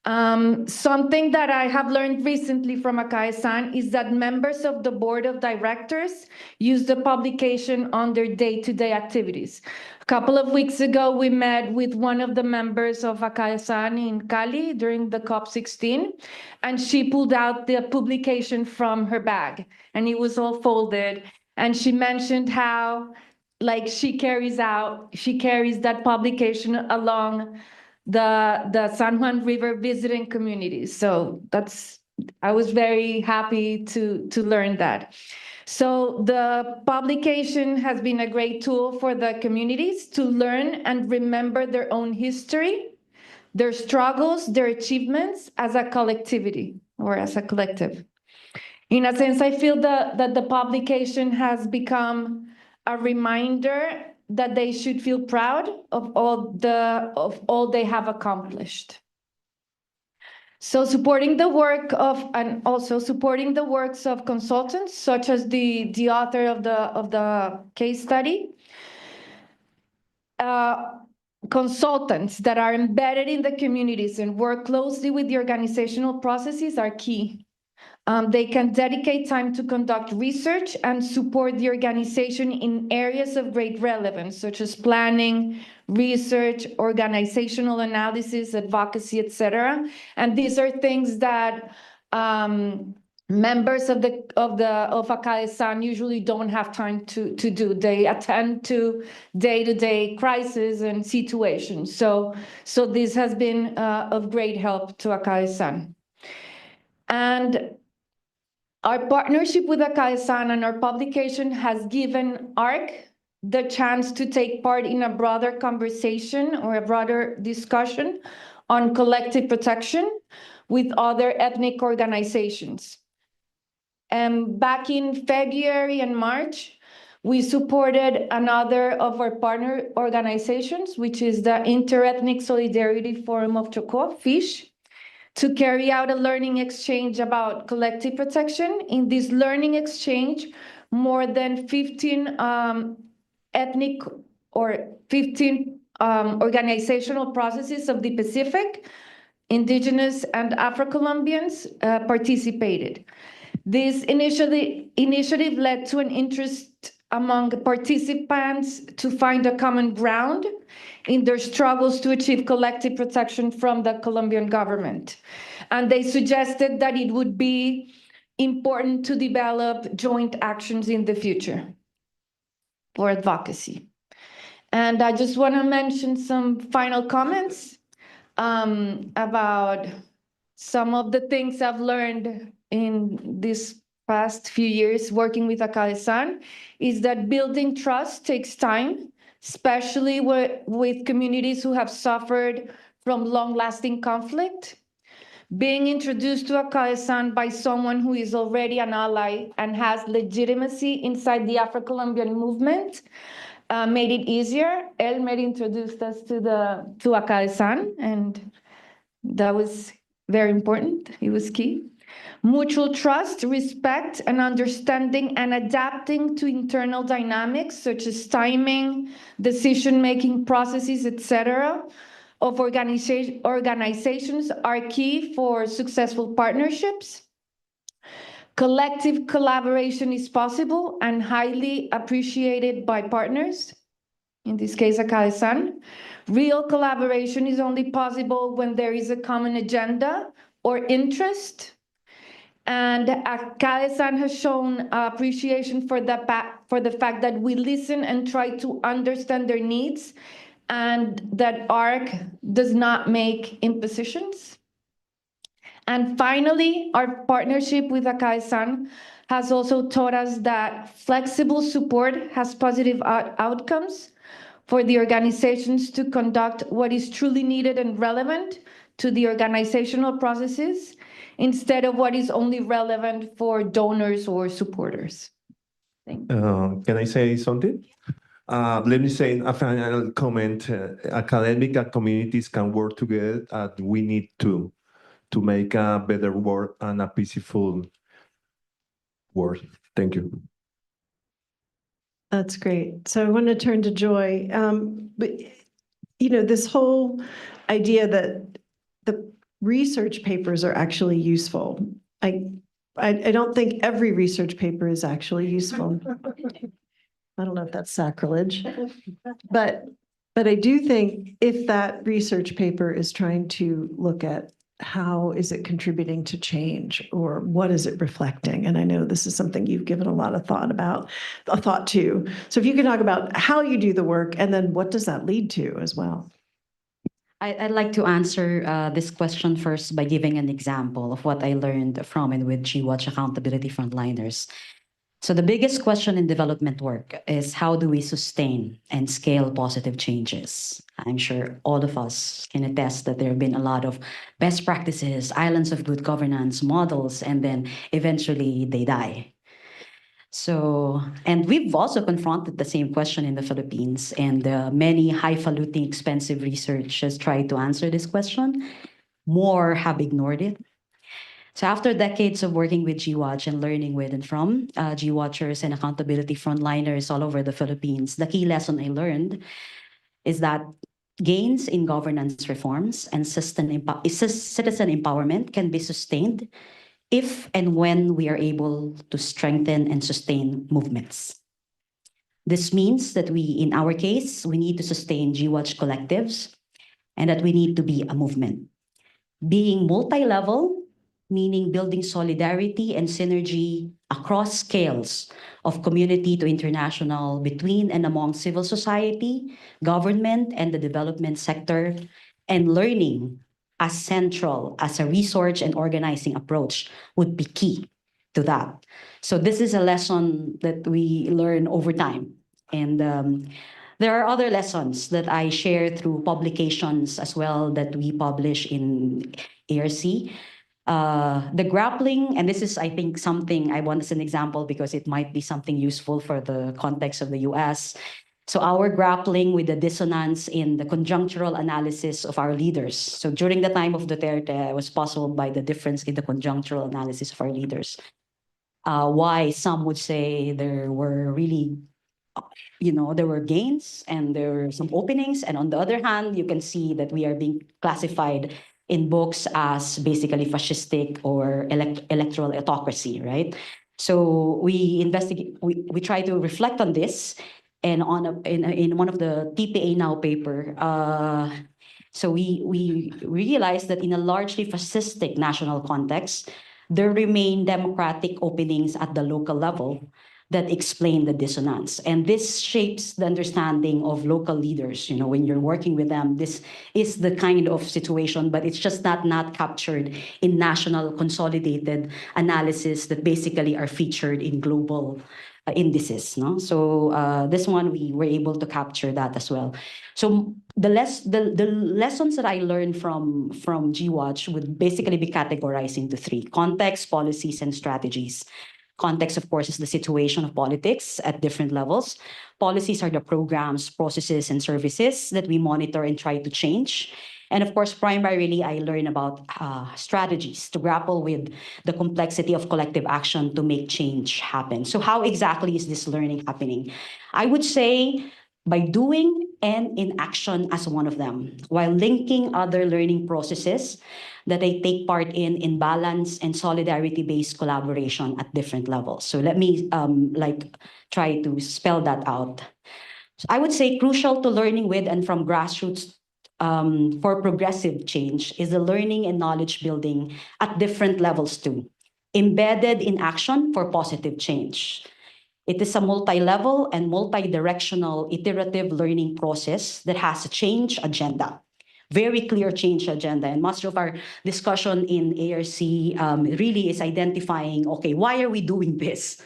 Something that I have learned recently from Akai-san is that members of the board of directors use the publication on their day-to-day activities. A couple of weeks ago, we met with one of the members of Akai-san in Cali during the COP16, and she pulled out the publication from her bag, and it was all folded. And she mentioned how, like, she carries that publication along the San Juan River visiting communities. So I was very happy to learn that. So the publication has been a great tool for the communities to learn and remember their own history, their struggles, their achievements as a collectivity or as a collective. In a sense, I feel that the publication has become a reminder that they should feel proud of all they have accomplished. So supporting the work of, and also supporting the works of consultants, such as the author of the case study. Consultants that are embedded in the communities and work closely with the organizational processes are key. They can dedicate time to conduct research and support the organization in areas of great relevance, such as planning, research, organizational analysis, advocacy, etc. And these are things that members of ACAESAN usually don't have time to do. They attend to day-to-day crises and situations. So this has been of great help to ACAESAN. And our partnership with ACAESAN and our publication has given ARC the chance to take part in a broader conversation or a broader discussion on collective protection with other ethnic organizations. Back in February and March, we supported another of our partner organizations, which is the Interethnic Solidarity Forum of Chocó, FISH, to carry out a learning exchange about collective protection. In this learning exchange, more than 15 ethnic or 15 organizational processes of the Pacific, Indigenous and Afro-Colombians participated. This initiative led to an interest among participants to find a common ground in their struggles to achieve collective protection from the Colombian government. And they suggested that it would be important to develop joint actions in the future for advocacy. And I just want to mention some final comments about some of the things I've learned in this past few years working with ACAESAN is that building trust takes time, especially with communities who have suffered from long-lasting conflict. Being introduced to ACAESAN by someone who is already an ally and has legitimacy inside the Afro-Colombian movement made it easier. Elmer introduced us to ACAESAN, and that was very important. It was key. Mutual trust, respect, and understanding and adapting to internal dynamics such as timing, decision-making processes, etc., of organizations are key for successful partnerships. Collective collaboration is possible and highly appreciated by partners, in this case, ACAESAN. Real collaboration is only possible when there is a common agenda or interest. And ACAESAN has shown appreciation for the fact that we listen and try to understand their needs, and that ARC does not make impositions. And finally, our partnership with ACAESAN has also taught us that flexible support has positive outcomes for the organizations to conduct what is truly needed and relevant to the organizational processes, instead of what is only relevant for donors or supporters. Thank you. Can I say something? Let me say a final comment. Academic communities can work together, and we need to make a better world and a peaceful world. Thank you. That's great. So I want to turn to Joy. But, this whole idea that the research papers are actually useful. I don't think every research paper is actually useful. I don't know if that's sacrilege, but I do think if that research paper is trying to look at how is it contributing to change, or what is it reflecting? And I know this is something you've given a lot of thought to. So if you can talk about how you do the work, and then what does that lead to as well? I'd like to answer this question first by giving an example of what I learned from and with GWatch Accountability Frontliners. So the biggest question in development work is, how do we sustain and scale positive changes? I'm sure all of us can attest that there have been a lot of best practices, islands of good governance, models, and then eventually they die. So, and we've also confronted the same question in the Philippines, and many highfalutin, expensive research has tried to answer this question. more have ignored it. So after decades of working with GWatch and learning with and from GWatchers and accountability frontliners all over the Philippines, the key lesson I learned is that gains in governance reforms and citizen empowerment can be sustained if and when we are able to strengthen and sustain movements. This means that in our case, we need to sustain GWatch collectives and that we need to be a movement. Being multi-level, meaning building solidarity and synergy across scales of community to international, between and among civil society, government, and the development sector, and learning as central as a research and organizing approach would be key to that. So this is a lesson that we learn over time. And there are other lessons that I share through publications as well that we publish in ARC. The grappling, and this is, I think, something I want as an example because it might be something useful for the context of the US. So our grappling with the dissonance in the conjunctural analysis of our leaders. So during the time of Duterte, it was puzzled by the difference in the conjunctural analysis of our leaders. Why some would say there were really, there were gains and there were some openings. And on the other hand, you can see that we are being classified in books as basically fascistic or electoral autocracy, right? So we investigate, we try to reflect on this, and in one of the TPA Now paper, so we realized that in a largely fascistic national context, there remain democratic openings at the local level that explain the dissonance. And this shapes the understanding of local leaders. When you're working with them, this is the kind of situation, but it's just not captured in national consolidated analysis that basically are featured in global indices. No? So this one, we were able to capture that as well. So the lessons that I learned from GWatch would basically be categorized into three: context, policies, and strategies. Context, of course, is the situation of politics at different levels. Policies are the programs, processes, and services that we monitor and try to change. And of course, primarily, I learn about strategies to grapple with the complexity of collective action to make change happen. So how exactly is this learning happening? I would say by doing and in action as one of them, while linking other learning processes that I take part in balance and solidarity-based collaboration at different levels. So let me try to spell that out. So I would say crucial to learning with and from grassroots for progressive change is the learning and knowledge building at different levels too, embedded in action for positive change. It is a multi-level and multi-directional iterative learning process that has a change agenda, very clear change agenda. And much of our discussion in ARC really is identifying, okay, why are we doing this?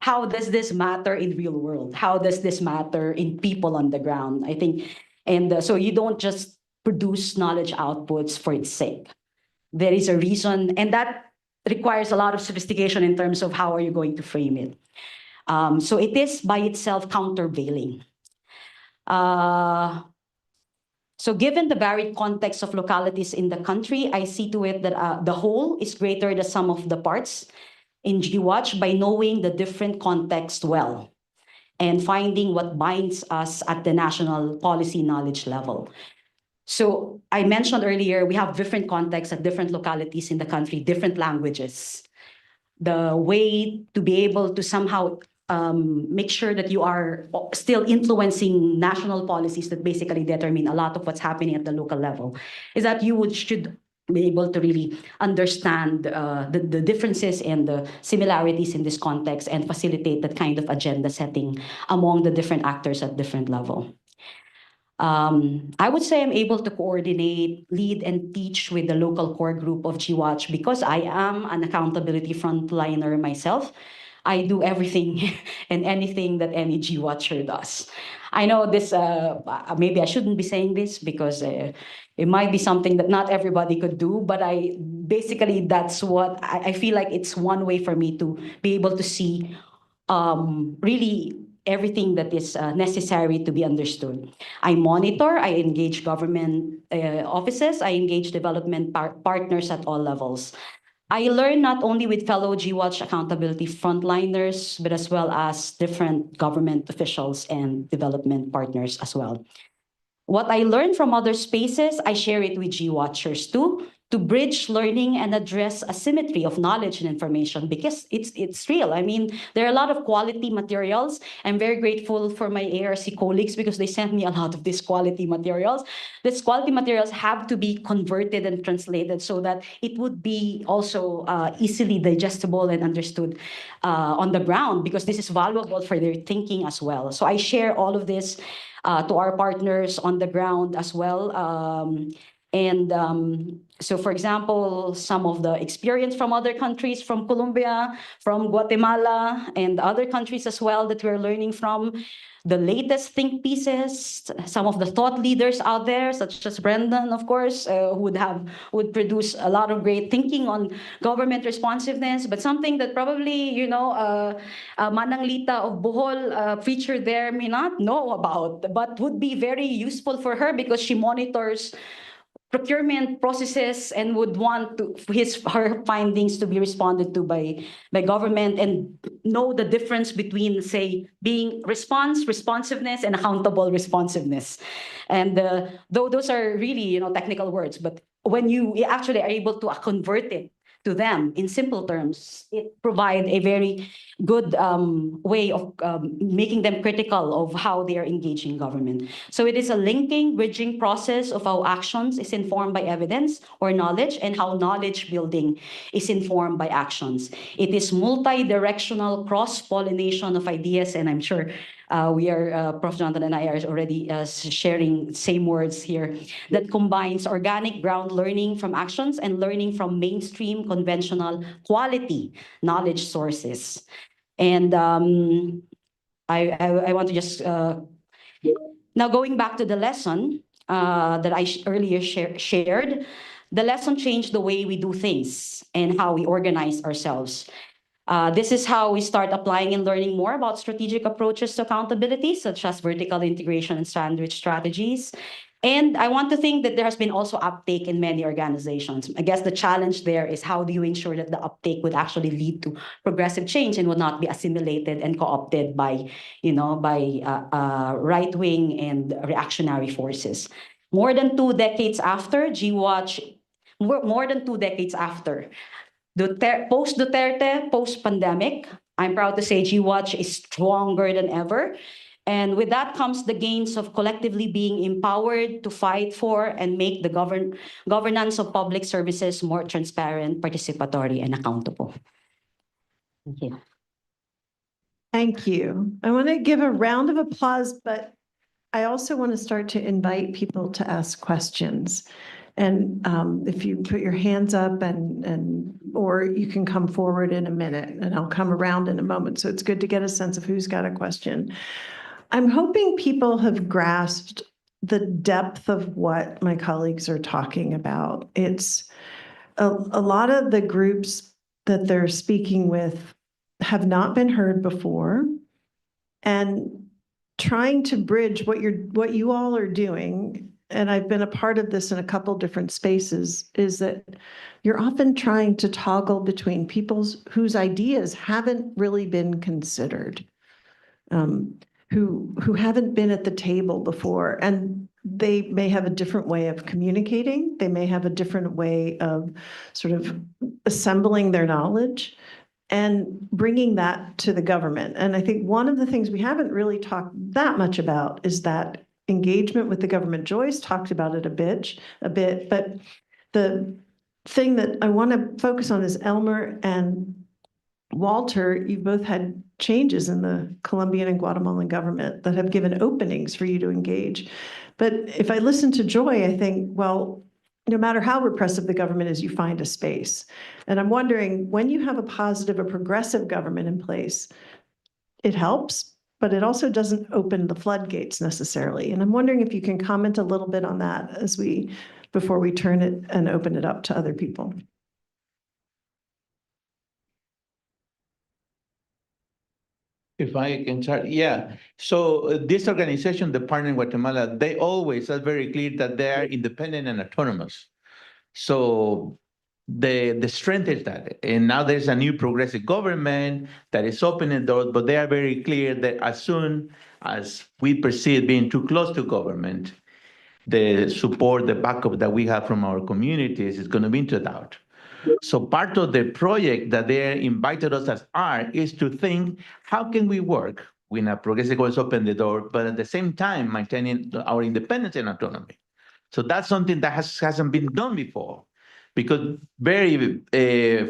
How does this matter in real world? How does this matter in people on the ground? I think, and so you don't just produce knowledge outputs for its sake. There is a reason, and that requires a lot of sophistication in terms of how are you going to frame it. So it is by itself countervailing. So given the varied context of localities in the country, I see to it that the whole is greater than the sum of the parts in GWatch by knowing the different context well and finding what binds us at the national policy knowledge level. So I mentioned earlier, we have different contexts at different localities in the country, different languages. The way to be able to somehow make sure that you are still influencing national policies that basically determine a lot of what's happening at the local level is that you should be able to really understand the differences and the similarities in this context and facilitate that kind of agenda setting among the different actors at different level. I would say I'm able to coordinate, lead, and teach with the local core group of GWatch because I am an accountability frontliner myself. I do everything and anything that any GWatcher does. I know this, maybe I shouldn't be saying this because it might be something that not everybody could do, but basically that's what I feel like it's one way for me to be able to see really everything that is necessary to be understood. I monitor, I engage government offices, I engage development partners at all levels. I learn not only with fellow GWatch accountability frontliners, but as well as different government officials and development partners as well. What I learn from other spaces, I share it with GWatchers too, to bridge learning and address asymmetry of knowledge and information, because it's real. I mean, there are a lot of quality materials. I'm very grateful for my ARC colleagues because they sent me a lot of these quality materials. These quality materials have to be converted and translated so that it would be also easily digestible and understood on the ground, because this is valuable for their thinking as well. So I share all of this to our partners on the ground as well. So, for example, some of the experience from other countries, from Colombia, from Guatemala, and other countries as well that we're learning from. The latest think pieces, some of the thought leaders out there, such as Brendan, of course, would produce a lot of great thinking on government responsiveness. But something that probably, Manang Lita of Bohol, preacher there, may not know about, but would be very useful for her because she monitors procurement processes and would want her findings to be responded to by government, and know the difference between, say, being responsiveness and accountable responsiveness. And though those are really technical words, but when you actually are able to convert it to them in simple terms, it provides a very good way of making them critical of how they are engaging government. So it is a bridging process of how actions is informed by evidence or knowledge, and how knowledge building is informed by actions. It is multi-directional cross-pollination of ideas, and I'm sure Prof. Jonathan and I are already sharing same words here, that combines organic ground learning from actions and learning from mainstream conventional quality knowledge sources. And I want to just, now going back to the lesson that I earlier shared, the lesson changed the way we do things and how we organize ourselves. This is how we start applying and learning more about strategic approaches to accountability, such as vertical integration and sandwich strategies. And I want to think that there has been also uptake in many organizations. I guess the challenge there is, how do you ensure that the uptake would actually lead to progressive change and would not be assimilated and co-opted by right-wing and reactionary forces. More than 2 decades after, more than 2 decades after, post-Duterte, post-pandemic, I'm proud to say GWatch is stronger than ever. And with that comes the gains of collectively being empowered to fight for and make the governance of public services more transparent, participatory, and accountable. Thank you. Thank you. I want to give a round of applause, but I also want to start to invite people to ask questions. And if you put your hands up or you can come forward in a minute, and I'll come around in a moment. So it's good to get a sense of who's got a question. I'm hoping people have grasped the depth of what my colleagues are talking about. It's a lot of the groups that they're speaking with have not been heard before, and trying to bridge what you all are doing, and I've been a part of this in a couple different spaces, is that you're often trying to toggle between people's whose ideas haven't really been considered, who haven't been at the table before, and they may have a different way of communicating. They may have a different way of sort of assembling their knowledge and bringing that to the government. And I think one of the things we haven't really talked that much about is that engagement with the government. Joyce talked about it a bit, but the thing that I want to focus on is Elmer and Walter. You've both had changes in the Colombian and Guatemalan government that have given openings for you to engage. But if I listen to Joy, I think, well, no matter how repressive the government is, you find a space. And I'm wondering, when you have a positive, a progressive government in place, it helps, but it also doesn't open the floodgates necessarily. And I'm wondering if you can comment a little bit on that before we turn it and open it up to other people. If I can start, yeah. So this organization, the Partner in Guatemala, they always are very clear that they are independent and autonomous. So the strength is that, and now there's a new progressive government that is opening doors, but they are very clear that as soon as we perceive being too close to government, the support, the backup that we have from our communities is going to be into doubt. So part of the project that they invited us as ARC is to think, how can we work when a progressive government open the door, but at the same time maintaining our independence and autonomy? So that's something that hasn't been done before, because very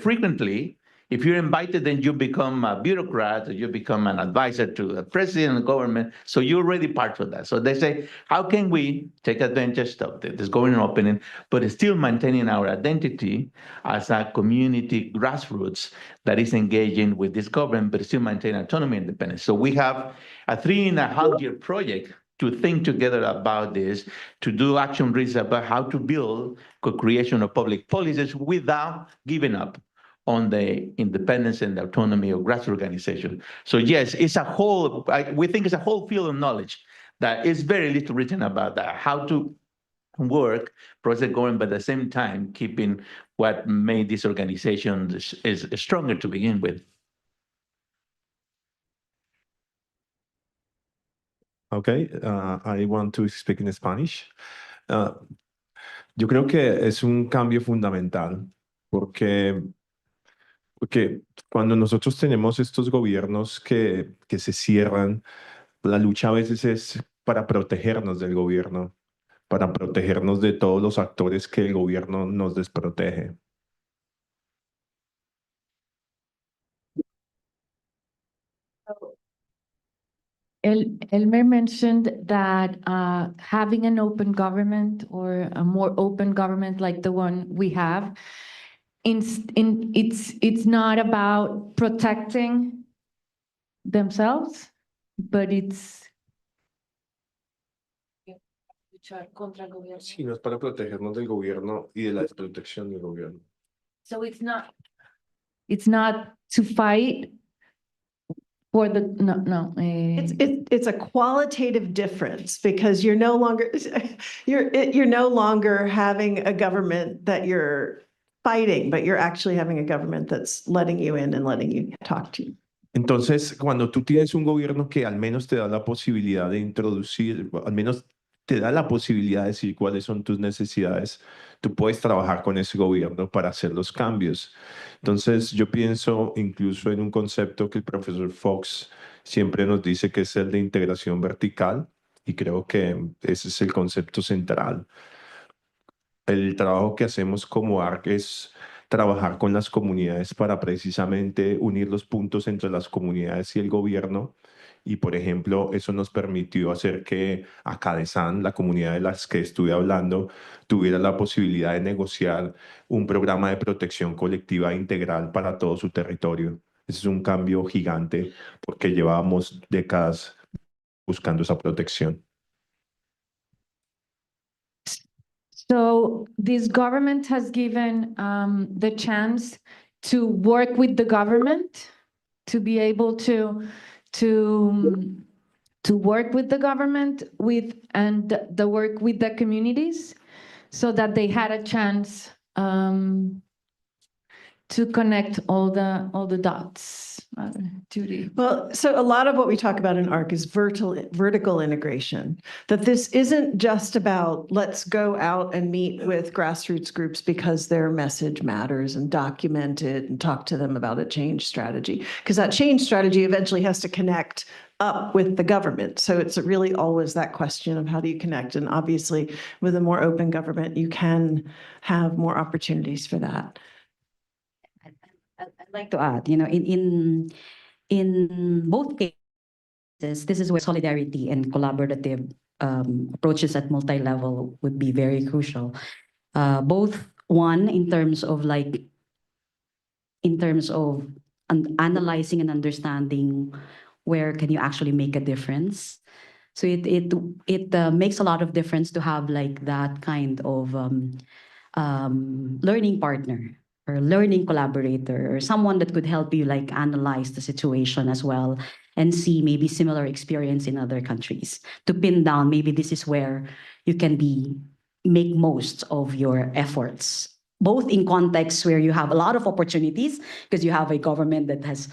frequently, if you're invited, then you become a bureaucrat, or you become an advisor to a president of government. So you're already part of that. So they say, how can we take advantage of this government opening, but still maintaining our identity as a community grassroots that is engaging with this government, but still maintain autonomy and independence. So we have a 3.5-year project to think together about this, to do action research about how to build co-creation of public policies without giving up on the independence and the autonomy of grassroots organization. So yes, it's a whole, we think it's a whole field of knowledge that is very little written about that, how to work, project going, but at the same time, keeping what made this organization is stronger to begin with. Okay, I want to speak in Spanish. Yo creo que es un cambio fundamental porque cuando nosotros tenemos estos gobiernos que se cierran, la lucha a veces es para protegernos del gobierno, para protegernos de todos los actores que el gobierno nos desprotege. Elmer mentioned that having an open government or a more open government like the one we have, it's not about protecting themselves, but it's Sí, no es para protegernos del gobierno y de la desprotección del gobierno. so it's not to fight for the It's a qualitative difference because you're no longer, you're no longer having a government that you're fighting, but you're actually having a government that's letting you in and letting you talk to you. Entonces, cuando tú tienes un gobierno que al menos te da la posibilidad de introducir, al menos te da la posibilidad de decir cuáles son tus necesidades, tú puedes trabajar con ese gobierno para hacer los cambios. Entonces, yo pienso incluso en un concepto que el profesor Fox siempre nos dice que es el de integración vertical, y creo que ese es el concepto central. El trabajo que hacemos como ARC es trabajar con las comunidades para precisamente unir los puntos entre las comunidades y el gobierno. Y, por ejemplo, eso nos permitió hacer que Acadesan, la comunidad de las que estuve hablando, tuviera la posibilidad de negociar un programa de protección colectiva integral para todo su territorio. Ese es un cambio gigante porque llevábamos décadas buscando esa protección. So this government has given the chance to work with the government, to be able to work with the government and the work with the communities, so that they had a chance to connect all the dots. Judy. Well, so a lot of what we talk about in ARC is vertical integration, that this isn't just about let's go out and meet with grassroots groups because their message matters and document it and talk to them about a change strategy, because that change strategy eventually has to connect up with the government. So it's really always that question of how do you connect? And obviously with a more open government, you can have more opportunities for that. I'd like to add, in both cases, this is where solidarity and collaborative approaches at multi-level would be very crucial. Both one in terms of analyzing and understanding where can you actually make a difference. So it makes a lot of difference to have that kind of learning partner or learning collaborator or someone that could help you analyze the situation as well and see maybe similar experience in other countries to pin down maybe this is where you can make most of your efforts, both in contexts where you have a lot of opportunities because you have a government that has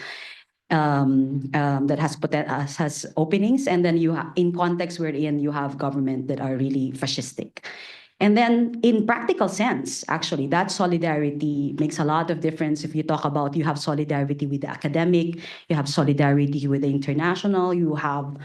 has openings, and then you have in context wherein you have government that are really fascistic. And then in practical sense, actually, that solidarity makes a lot of difference. If you talk about, you have solidarity with the academic, you have solidarity with the international, you have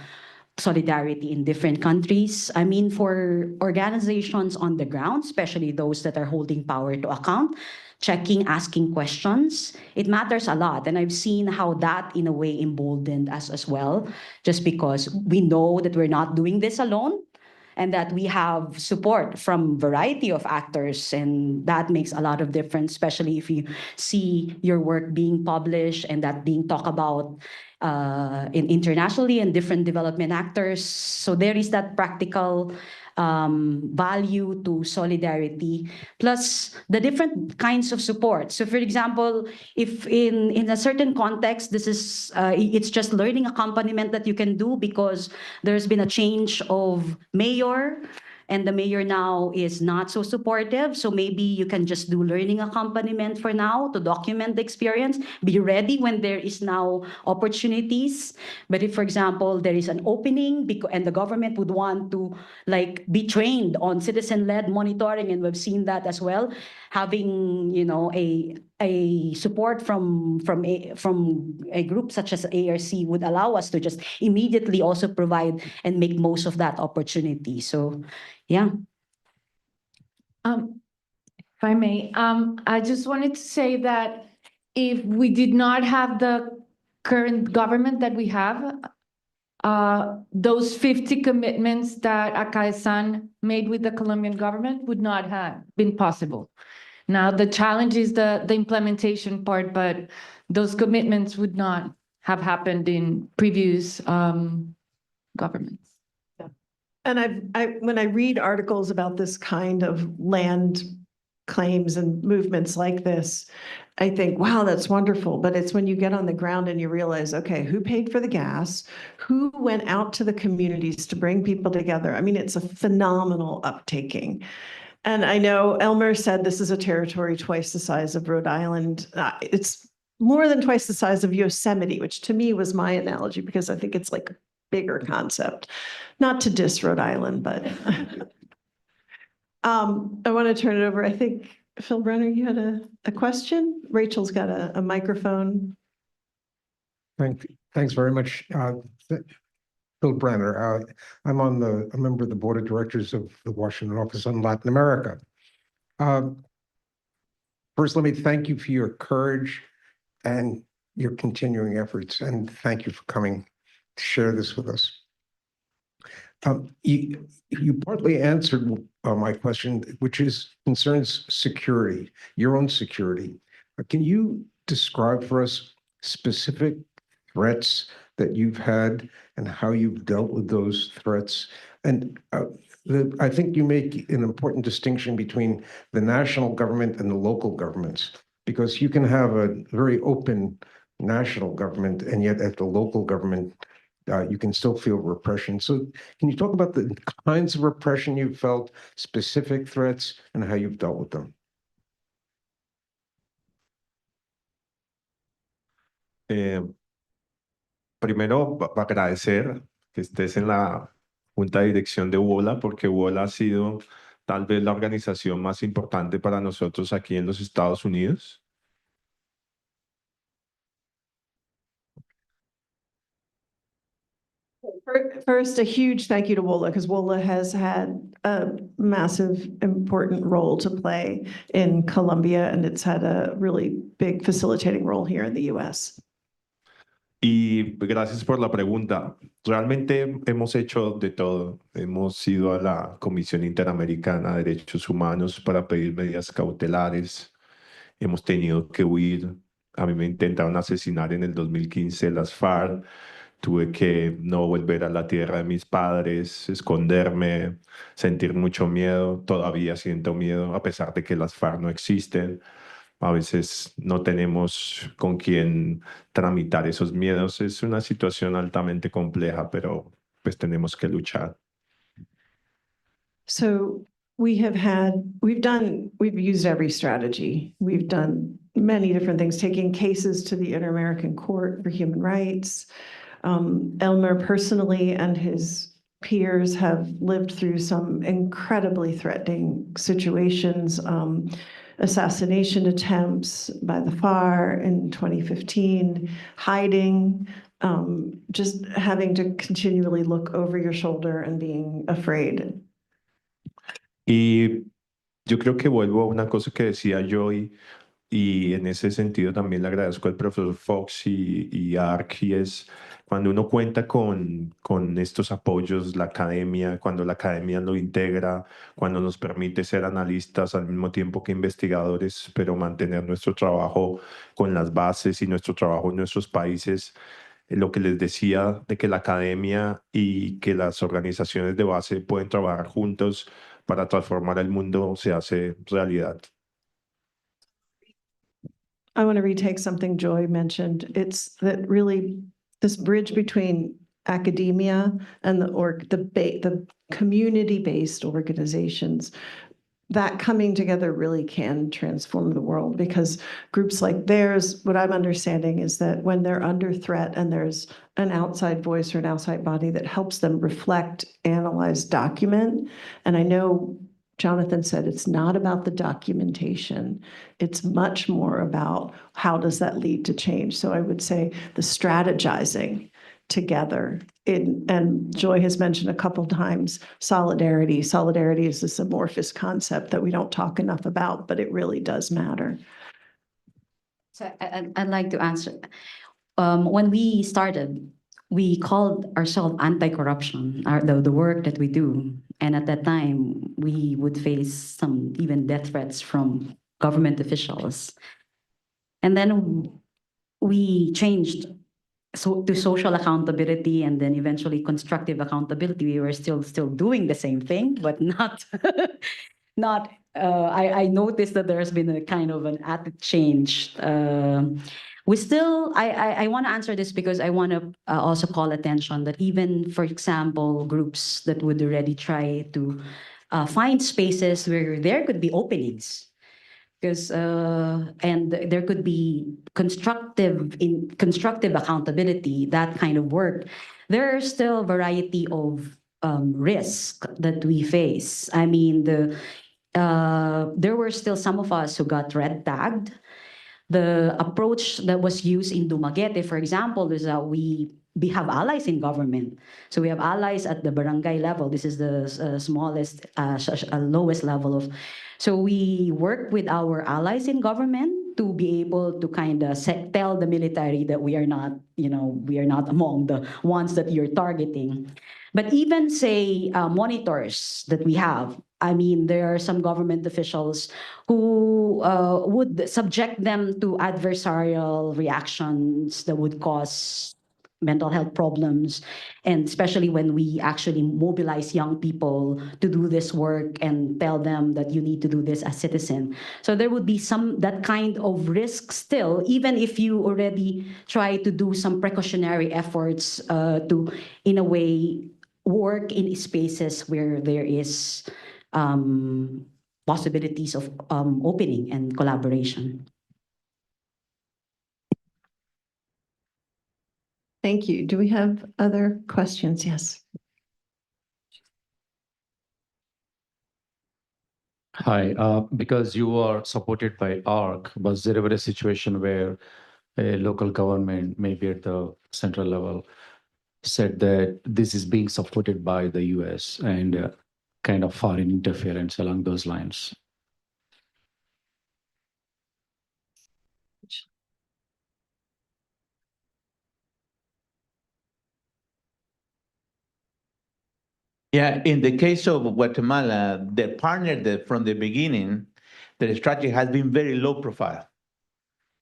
solidarity in different countries. I mean, for organizations on the ground, especially those that are holding power to account, checking, asking questions, it matters a lot. And I've seen how that in a way emboldened us as well, just because we know that we're not doing this alone and that we have support from variety of actors, and that makes a lot of difference, especially if you see your work being published and that being talked about internationally and different development actors. So there is that practical value to solidarity, plus the different kinds of support. So for example, if in a certain context, this is it's just learning accompaniment that you can do because there's been a change of mayor, and the mayor now is not so supportive. So maybe you can just do learning accompaniment for now to document the experience. Be ready when there is now opportunities. But if, for example, there is an opening and the government would want to like be trained on citizen-led monitoring, and we've seen that as well, having a support from a group such as ARC would allow us to just immediately also provide and make most of that opportunity. So, yeah. If I may, I just wanted to say that if we did not have the current government that we have, those 50 commitments that Akae-san made with the Colombian government would not have been possible. Now, the challenge is the implementation part, but those commitments would not have happened in previous governments. And when I read articles about this kind of land claims and movements like this, I think, wow, that's wonderful. But it's when you get on the ground and you realize, okay, who paid for the gas? Who went out to the communities to bring people together? I mean, it's a phenomenal uptaking. And I know Elmer said this is a territory twice the size of Rhode Island. It's more than twice the size of Yosemite, which to me was my analogy because I think it's like a bigger concept. Not to diss Rhode Island, but I want to turn it over. I think, Phil Brenner, you had a question? Rachel's got a microphone. Thanks very much. Phil Brenner. I'm a member of the board of directors of the Washington Office on Latin America. First, let me thank you for your courage and your continuing efforts, and thank you for coming to share this with us. You partly answered my question, which concerns security, your own security. Can you describe for us specific threats that you've had and how you've dealt with those threats? And I think you make an important distinction between the national government and the local governments, because you can have a very open national government, and yet at the local government, you can still feel repression. So can you talk about the kinds of repression you've felt, specific threats, and how you've dealt with them? Primero, agradecer que estés en la Junta de Dirección de WOLA, porque WOLA ha sido tal vez la organización más importante para nosotros aquí en los Estados Unidos. First, a huge thank you to WOLA, because WOLA has had a massive, important role to play in Colombia, and it's had a really big facilitating role here in the U.S. Y gracias por la pregunta. Realmente hemos hecho de todo. Hemos ido a la Comisión Interamericana de Derechos Humanos para pedir medidas cautelares. Hemos tenido que huir. A mí me intentaron asesinar en el 2015 las FARC. Tuve que no volver a la tierra de mis padres, esconderme, sentir mucho miedo. Todavía siento miedo, a pesar de que las FARC no existen. a veces no tenemos con quién tramitar esos miedos. Es una situación altamente compleja, pero pues tenemos que luchar. So we've used every strategy. We've done many different things, taking cases to the Inter-American Court for Human Rights. Elmer personally and his peers have lived through some incredibly threatening situations, assassination attempts by the FAR in 2015, hiding, just having to continually look over your shoulder and being afraid. Y yo creo que vuelvo a una cosa que decía yo y en ese sentido también le agradezco al profesor Fox y a ARC, y es cuando uno cuenta con estos apoyos, la academia, cuando la academia lo integra, cuando nos permite ser analistas al mismo tiempo que investigadores, pero mantener nuestro trabajo con las bases y nuestro trabajo en nuestros países. Lo que les decía de que la academia y que las organizaciones de base pueden trabajar juntos para transformar el mundo se hace realidad. I want to retake something Joy mentioned. It's that really this bridge between academia and the community-based organizations, that coming together really can transform the world, because groups like theirs, what I'm understanding is that when they're under threat and there's an outside voice or an outside body that helps them reflect, analyze, document, and I know Jonathan said it's not about the documentation. It's much more about how does that lead to change. So I would say the strategizing together. And Joy has mentioned a couple times solidarity. Solidarity is this amorphous concept that we don't talk enough about, but it really does matter. So I'd like to answer. When we started, we called ourselves anti-corruption, the work that we do. And at that time, we would face some even death threats from government officials. And then we changed to social accountability, and then eventually constructive accountability. We were still doing the same thing, but not not. I noticed that there's been a kind of an attitude change. We still. I want to answer this because I want to also call attention that even, for example, groups that would already try to find spaces where there could be openings, because and there could be constructive accountability, that kind of work. There are still a variety of risks that we face. I mean, there were still some of us who got red tagged. The approach that was used in Dumaguete, for example, is that we have allies in government. So we have allies at the barangay level. This is the smallest, lowest level of. So we work with our allies in government to be able to kind of tell the military that we are not, we are not among the ones that you're targeting. But even say monitors that we have, I mean, there are some government officials who would subject them to adversarial reactions that would cause mental health problems, and especially when we actually mobilize young people to do this work and tell them that you need to do this as citizen. So there would be that kind of risk still, even if you already try to do some precautionary efforts to, in a way, work in spaces where there is possibilities of opening and collaboration. Thank you. Do we have other questions? Yes. Hi, because you are supported by ARC, was there ever a situation where a local government, maybe at the central level, said that this is being supported by the US and kind of foreign interference along those lines? Yeah, in the case of Guatemala, the partner that from the beginning, the strategy has been very low profile,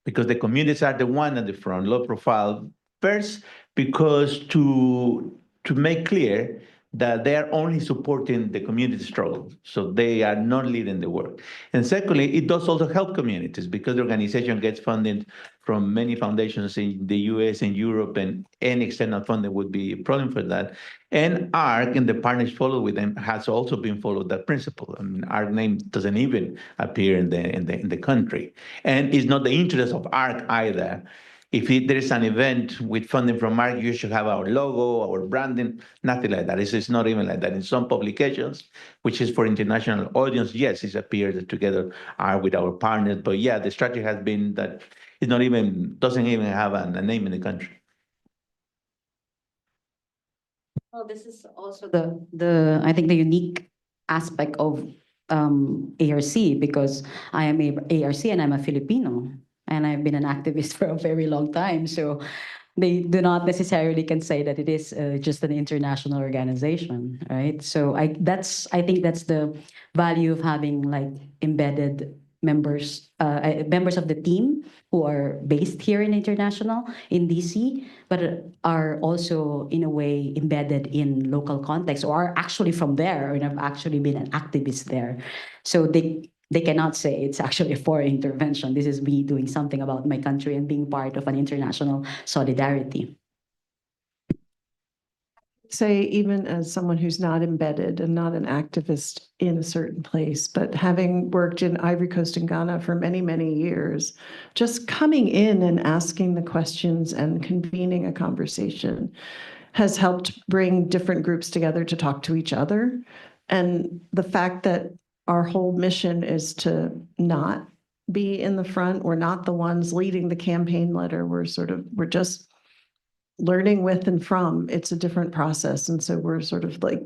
because the communities are the one at the front, low profile. First, because to make clear that they are only supporting the community struggle. So they are not leading the work. And secondly, it does also help communities because the organization gets funding from many foundations in the US and Europe, and any external funding would be a problem for that. And ARC and the partners followed with them has also been followed that principle. I mean, ARC name doesn't even appear in the country. And it's not the interest of ARC either. If there is an event with funding from ARC, you should have our logo, our branding, nothing like that. It's not even like that. In some publications, which is for international audience, yes, it appears together with our partners. But yeah, the strategy has been that it doesn't even have a name in the country. Well, this is also I think the unique aspect of ARC, because I am ARC and I'm a Filipino and I've been an activist for a very long time. So they do not necessarily can say that it is just an international organization, right? So I think that's the value of having like embedded members of the team who are based here in DC, but are also in a way embedded in local context or are actually from there and have actually been an activist there. So they cannot say it's actually a foreign intervention. This is me doing something about my country and being part of an international solidarity. Say, even as someone who's not embedded and not an activist in a certain place, but having worked in Ivory Coast and Ghana for many, many years, just coming in and asking the questions and convening a conversation has helped bring different groups together to talk to each other. And the fact that our whole mission is to not be in the front, we're not the ones leading the campaign letter, we're just learning with and from. It's a different process. And so we're sort of like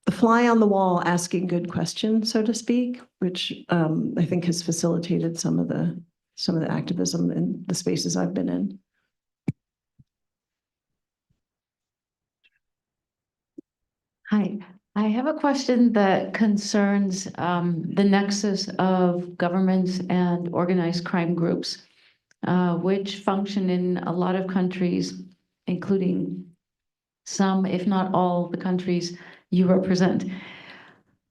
the fly on the wall asking good questions, so to speak, which I think has facilitated some of the activism in the spaces I've been in. Hi, I have a question that concerns the nexus of governments and organized crime groups, which function in a lot of countries, including some, if not all, the countries you represent.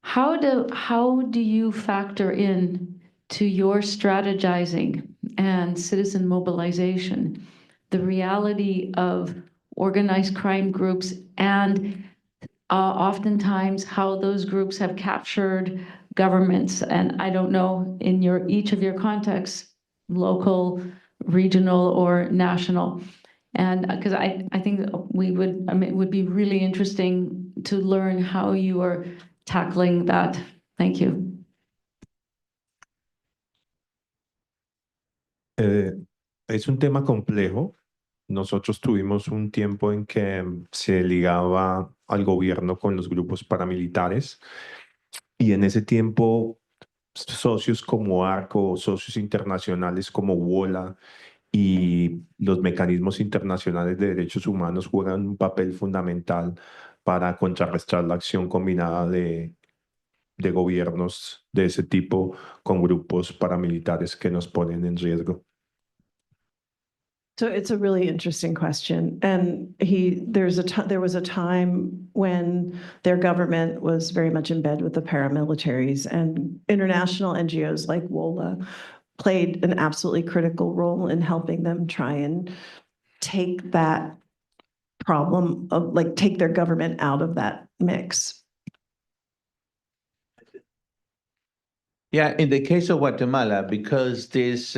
How do you factor in to your strategizing and citizen mobilization the reality of organized crime groups and oftentimes how those groups have captured governments? And I don't know, in each of your contexts, local, regional, or national. And because I think it would be really interesting to learn how you are tackling that. Thank you. Es un tema complejo. Nosotros tuvimos un tiempo en que se ligaba al gobierno con los grupos paramilitares y en ese tiempo socios como ARCO, socios internacionales como WOLA y los mecanismos internacionales de derechos humanos juegan un papel fundamental para contrarrestar la acción combinada de gobiernos de ese tipo con grupos paramilitares que nos ponen en riesgo. So it's a really interesting question. And there was a time when their government was very much in bed with the paramilitaries, and international NGOs like WOLA played an absolutely critical role in helping them try and take that problem of take their government out of that mix. Yeah, in the case of Guatemala, because this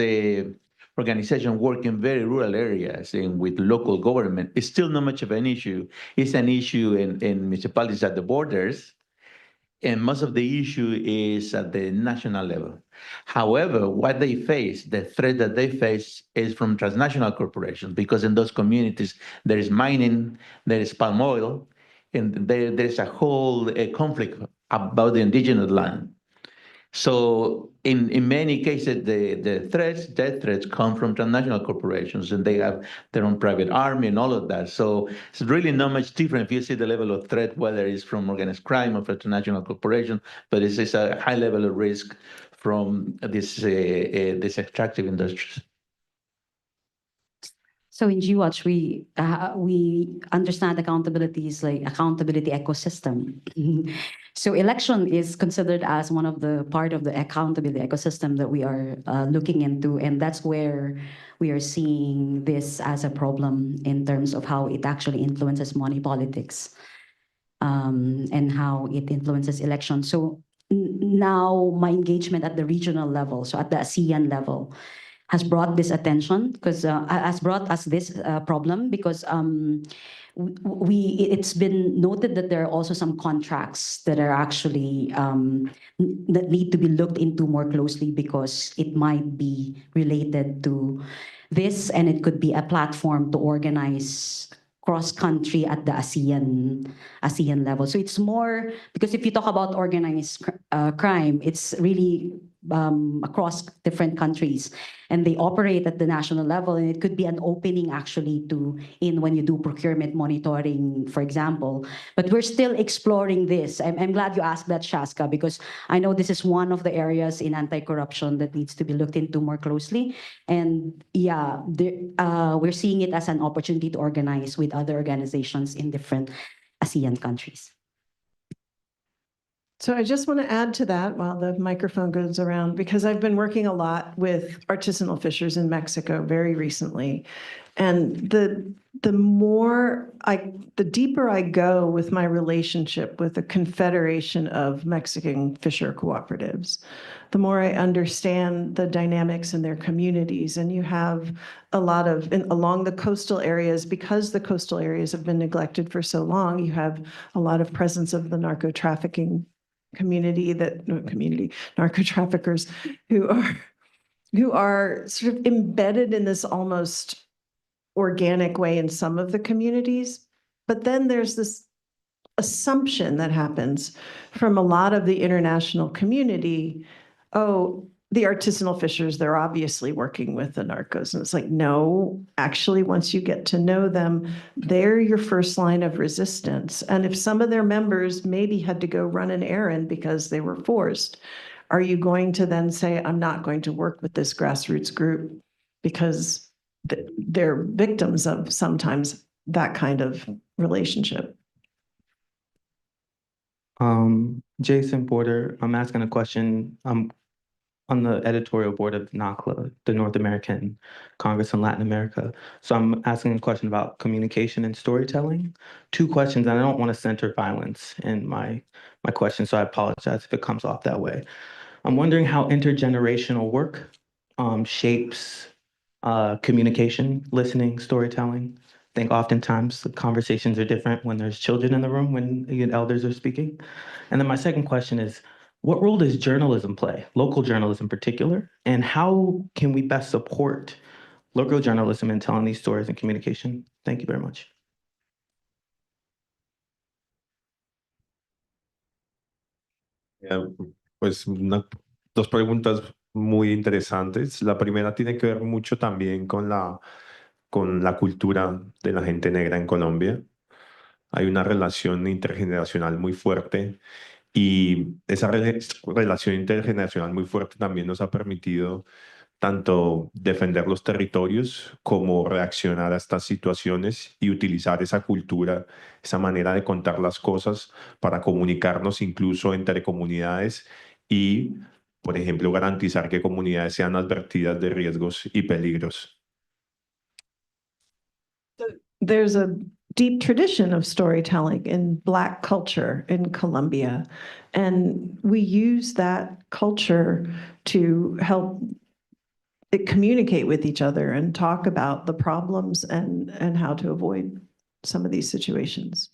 organization work in very rural areas and with local government, it's still not much of an issue. It's an issue in municipalities at the borders, and most of the issue is at the national level. However, what they face, the threat that they face is from transnational corporations, because in those communities, there is mining, there is palm oil, and there's a whole conflict about the indigenous land. So in many cases, the death threats come from transnational corporations, and they have their own private army and all of that. So it's really not much different if you see the level of threat, whether it's from organized crime or from transnational corporation, but it's a high level of risk from this extractive industries. So in GWatch, we understand accountability is like accountability ecosystem. So election is considered as one of the part of the accountability ecosystem that we are looking into, and that's where we are seeing this as a problem in terms of how it actually influences money politics, and how it influences elections. So now my engagement at the regional level, so at the ASEAN level, has brought this attention because has brought us this problem because it's been noted that there are also some contracts that are actually that need to be looked into more closely because it might be related to this, and it could be a platform to organize cross-country at the ASEAN level. So it's more because if you talk about organized crime, it's really across different countries, and they operate at the national level, and it could be an opening actually to in when you do procurement monitoring, for example. But we're still exploring this. I'm glad you asked that, Shaska, because I know this is one of the areas in anti-corruption that needs to be looked into more closely. And yeah, we're seeing it as an opportunity to organize with other organizations in different ASEAN countries. So I just want to add to that while the microphone goes around, because I've been working a lot with artisanal fishers in Mexico very recently. And the deeper I go with my relationship with the Confederation of Mexican Fisher Cooperatives, the more I understand the dynamics in their communities. And you have a lot of, along the coastal areas, because the coastal areas have been neglected for so long, you have a lot of presence of the narco-trafficking narco traffickers who are sort of embedded in this almost organic way in some of the communities. But then there's this assumption that happens from a lot of the international community. Oh, the artisanal fishers, they're obviously working with the narcos. And it's like, no, actually, once you get to know them, they're your first line of resistance. And if some of their members maybe had to go run an errand because they were forced, are you going to then say, I'm not going to work with this grassroots group because they're victims of sometimes that kind of relationship? Jason Porter, I'm asking a question. I'm on the editorial board of NACLA, the North American Congress in Latin America. So I'm asking a question about communication and storytelling. Two questions, and I don't want to center violence in my question, so I apologize if it comes off that way. I'm wondering how intergenerational work shapes communication, listening, storytelling. I think oftentimes the conversations are different when there's children in the room, when elders are speaking. And then my second question is, what role does journalism play, local journalism in particular, and how can we best support local journalism in telling these stories and communication? Thank you very much. Pues dos preguntas muy interesantes. La primera tiene que ver mucho también con la cultura de la gente negra en Colombia. Hay una relación intergeneracional muy fuerte y esa relación intergeneracional muy fuerte también nos ha permitido tanto defender los territorios como reaccionar a estas situaciones y utilizar esa cultura, esa manera de contar las cosas para comunicarnos incluso entre comunidades y, por ejemplo, garantizar que comunidades sean advertidas de riesgos y peligros. There's a deep tradition of storytelling in Black culture in Colombia, and we use that culture to help communicate with each other and talk about the problems and how to avoid some of these situations.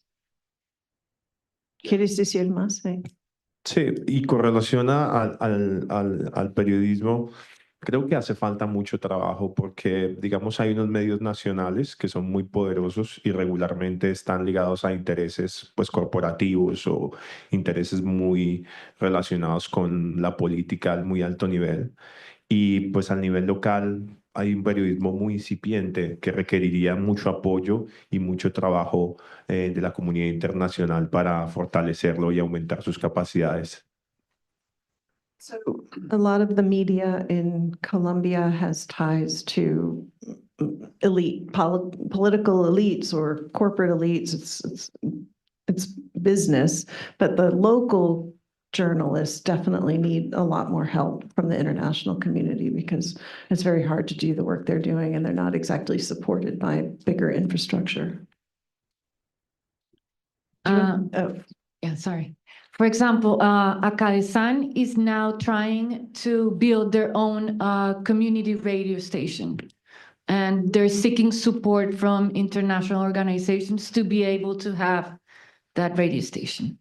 ¿Quieres decir más? Sí, y con relación al periodismo, creo que hace falta mucho trabajo porque, digamos, hay unos medios nacionales que son muy poderosos y regularmente están ligados a intereses, pues, corporativos o intereses muy relacionados con la política al muy alto nivel. Y pues al nivel local hay un periodismo muy incipiente que requeriría mucho apoyo y mucho trabajo de la comunidad internacional para fortalecerlo y aumentar sus capacidades. So a lot of the media in Colombia has ties to political elites or corporate elites. It's business, but the local journalists definitely need a lot more help from the international community because it's very hard to do the work they're doing and they're not exactly supported by bigger infrastructure. Yeah, sorry. For example, Akadesan is now trying to build their own community radio station. And they're seeking support from international organizations to be able to have that radio station.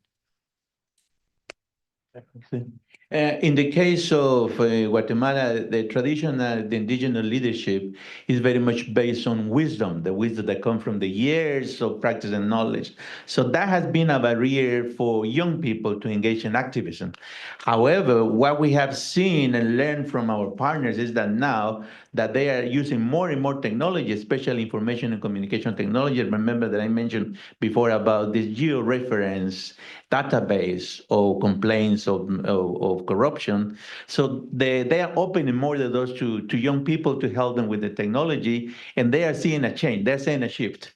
In the case of Guatemala, the traditional, the indigenous leadership is very much based on wisdom, the wisdom that comes from the years of practice and knowledge. So that has been a barrier for young people to engage in activism. However, what we have seen and learned from our partners is that now that they are using more and more technology, especially information and communication technology. Remember that I mentioned before about this georeference database of complaints of corruption. So they are opening more the doors to young people to help them with the technology, and they are seeing a change. They're seeing a shift.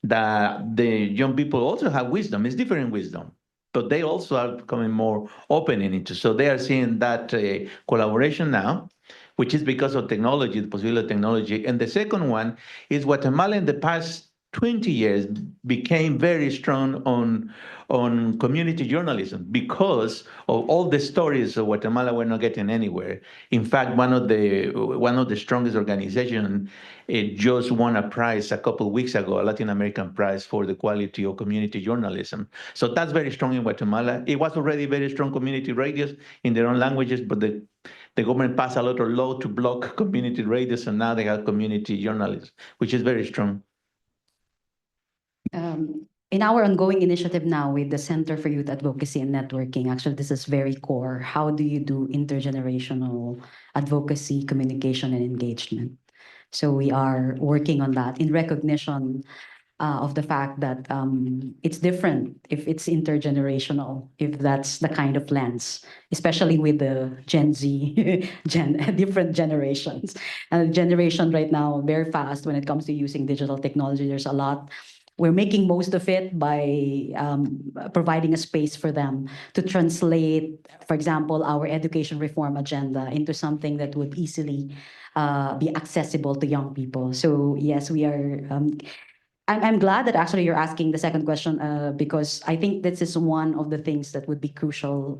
That the young people also have wisdom. It's different wisdom, but they also are becoming more open in it. So they are seeing that collaboration now, which is because of technology, the possibility of technology. And the second one is Guatemala in the past 20 years became very strong on community journalism because of all the stories of Guatemala were not getting anywhere. In fact, one of the strongest organizations just won a prize a couple of weeks ago, a Latin American prize for the quality of community journalism. So that's very strong in Guatemala. It was already very strong community radios in their own languages, but the government passed a lot of law to block community radios, and now they have community journalism, which is very strong. In our ongoing initiative now with the Center for Youth Advocacy and Networking, actually, this is very core. How do you do intergenerational advocacy, communication, and engagement? So we are working on that in recognition of the fact that it's different if it's intergenerational, if that's the kind of lens, especially with the Gen Z, different generations. Generation right now, very fast when it comes to using digital technology. There's a lot. We're making most of it by providing a space for them to translate, for example, our education reform agenda into something that would easily be accessible to young people. So yes, we are. I'm glad that actually you're asking the second question because I think this is one of the things that would be crucial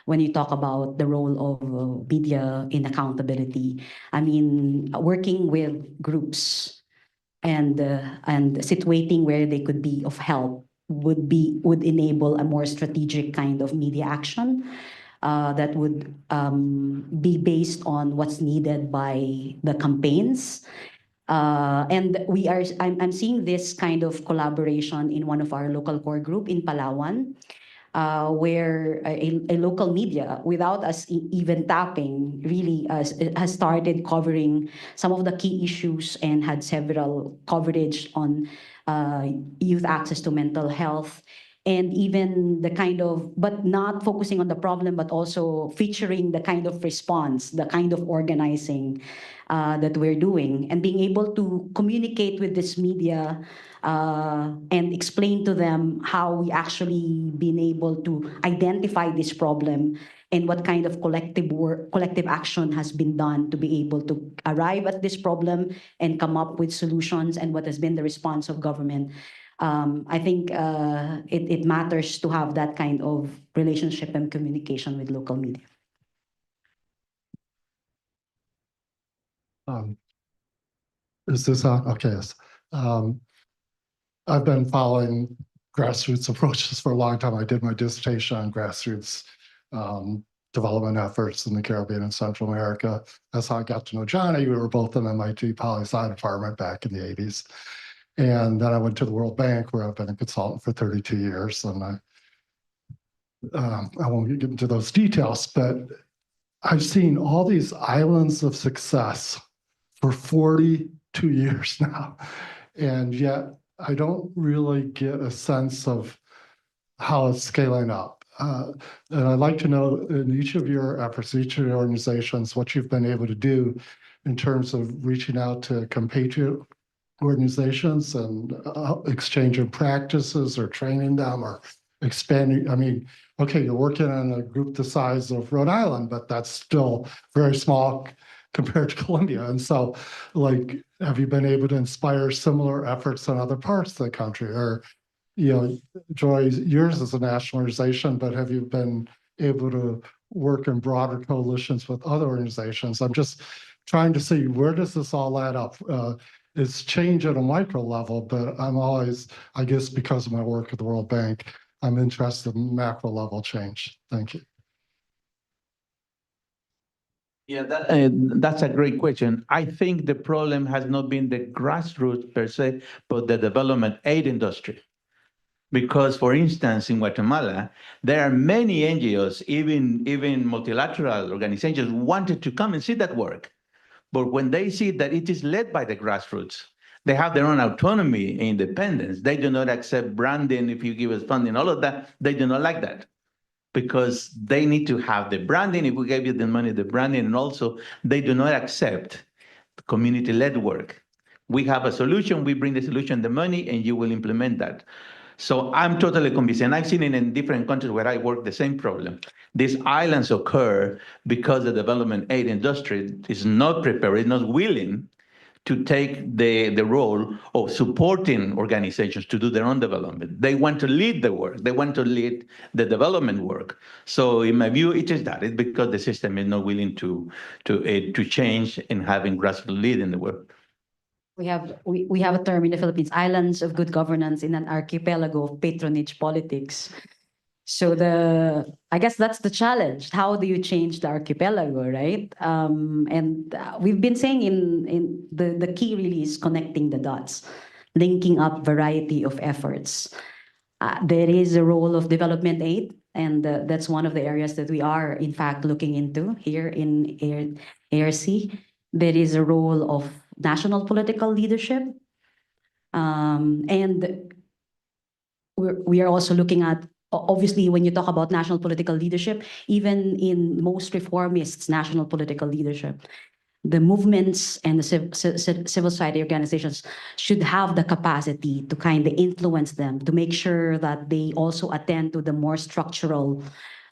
when you talk about the role of media in accountability. I mean, working with groups and situating where they could be of help would enable a more strategic kind of media action that would be based on what's needed by the campaigns. And I'm seeing this kind of collaboration in one of our local core group in Palawan, where a local media, without us even tapping, really has started covering some of the key issues and had several coverage on youth access to mental health. And even the kind of, but not focusing on the problem, but also featuring the kind of response, the kind of organizing that we're doing, and being able to communicate with this media and explain to them how we actually been able to identify this problem and what kind of collective action has been done to be able to arrive at this problem and come up with solutions, and what has been the response of government. I think it matters to have that kind of relationship and communication with local media. Is this on? Okay, yes. I've been following grassroots approaches for a long time. I did my dissertation on grassroots development efforts in the Caribbean and Central America. That's how I got to know Johnny. We were both in MIT Poli-Sci department back in the 80s. And then I went to the World Bank, where I've been a consultant for 32 years. And I won't get into those details, but I've seen all these islands of success for 42 years now. And yet I don't really get a sense of how it's scaling up. And I'd like to know in each of your efforts, each of your organizations, what you've been able to do in terms of reaching out to compatriot organizations and exchanging practices or training them or expanding? I mean, okay, you're working on a group the size of Rhode Island, but that's still very small compared to Columbia. And so, like, have you been able to inspire similar efforts in other parts of the country? Or, you know, Joy, yours is a national organization, but have you been able to work in broader coalitions with other organizations? I'm just trying to see, where does this all add up? It's change at a micro level, but I'm always, I guess because of my work at the World Bank, I'm interested in macro level change. Thank you. Yeah, that's a great question. I think the problem has not been the grassroots per se, but the development aid industry. Because, for instance, in Guatemala, there are many NGOs, even multilateral organizations, wanted to come and see that work. But when they see that it is led by the grassroots, they have their own autonomy and independence. They do not accept branding if you give us funding, all of that. They do not like that because they need to have the branding. If we gave you the money, the branding, and also they do not accept community-led work. We have a solution, we bring the solution, the money, and you will implement that. So I'm totally convinced, and I've seen it in different countries where I work, the same problem. These islands occur because the development aid industry is not prepared, is not willing to take the role of supporting organizations to do their own development. They want to lead the work. They want to lead the development work. So in my view, it is that. It's because the system is not willing to change and having grassroots lead in the work. We have a term in the Philippines, islands of good governance in an archipelago of patronage politics. So I guess that's the challenge. How do you change the archipelago, right? We've been saying in the key really is connecting the dots, linking up variety of efforts. There is a role of development aid, and that's one of the areas that we are in fact looking into here in ARC. There is a role of national political leadership. And we are also looking at, obviously, when you talk about national political leadership, even in most reformists' national political leadership, the movements and the civil society organizations should have the capacity to kind of influence them, to make sure that they also attend to the more structural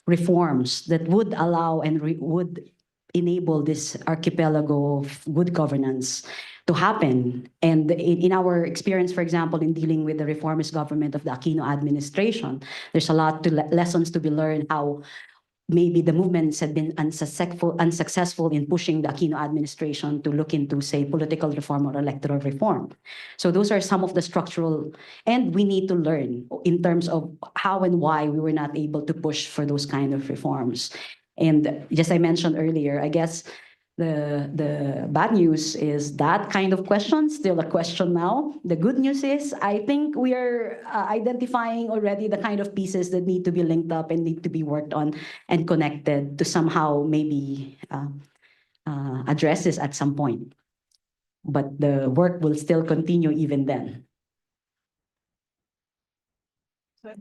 reforms that would allow and would enable this archipelago of good governance to happen. And in our experience, for example, in dealing with the reformist government of the Aquino administration, there's a lot to lessons to be learned how maybe the movements had been unsuccessful in pushing the Aquino administration to look into, say, political reform or electoral reform. So those are some of the structural, and we need to learn in terms of how and why we were not able to push for those kind of reforms. And just I mentioned earlier, I guess the bad news is that kind of question, still a question now. The good news is I think we are identifying already the kind of pieces that need to be linked up and need to be worked on and connected to somehow maybe address this at some point. But the work will still continue even then. So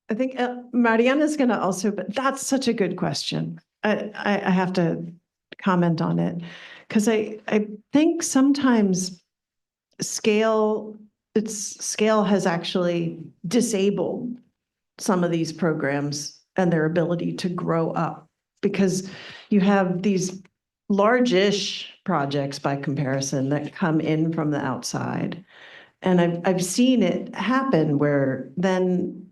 I think Mariana's going to also, but that's such a good question. I have to comment on it because I think sometimes scale has actually disabled some of these programs and their ability to grow up because you have these large-ish projects by comparison that come in from the outside. And I've seen it happen where then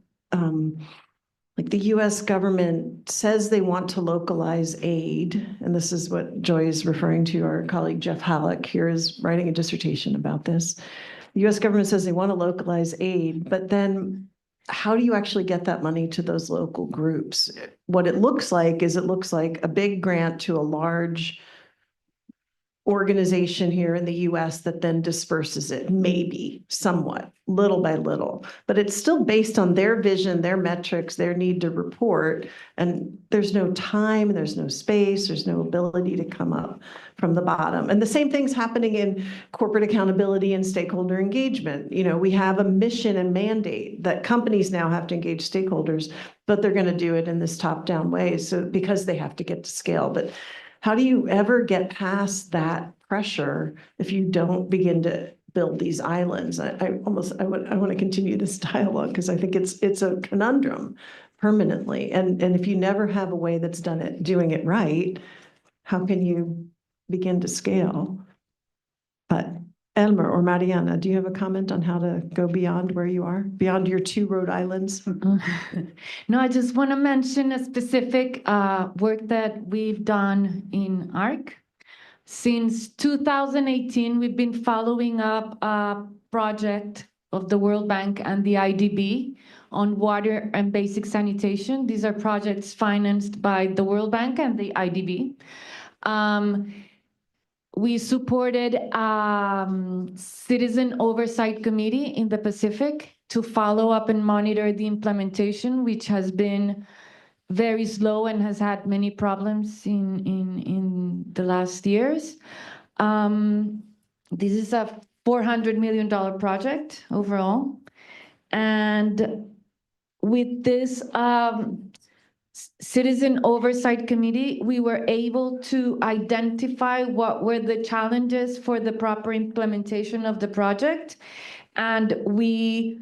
like the US government says they want to localize aid, and this is what Joy is referring to. Our colleague Jeff Halleck here is writing a dissertation about this. The US government says they want to localize aid, but then how do you actually get that money to those local groups? What it looks like is it looks like a big grant to a large organization here in the US that then disperses it, maybe somewhat, little by little, but it's still based on their vision, their metrics, their need to report. And there's no time, there's no space, there's no ability to come up from the bottom. And the same thing's happening in corporate accountability and stakeholder engagement. You know, we have a mission and mandate that companies now have to engage stakeholders, but they're going to do it in this top-down way. So because they have to get to scale. But how do you ever get past that pressure if you don't begin to build these islands? I want to continue this dialogue because I think it's a conundrum permanently. And if you never have a way that's doing it right, how can you begin to scale? But Elmer or Mariana, do you have a comment on how to go beyond where you are, beyond your 2 Rhode Islands? No, I just want to mention a specific work that we've done in ARC. Since 2018, we've been following up a project of the World Bank and the IDB on water and basic sanitation. These are projects financed by the World Bank and the IDB. We supported Citizen Oversight Committee in the Pacific to follow up and monitor the implementation, which has been very slow and has had many problems in the last years. This is a $400 million project overall. And with this Citizen Oversight Committee, we were able to identify what were the challenges for the proper implementation of the project. And we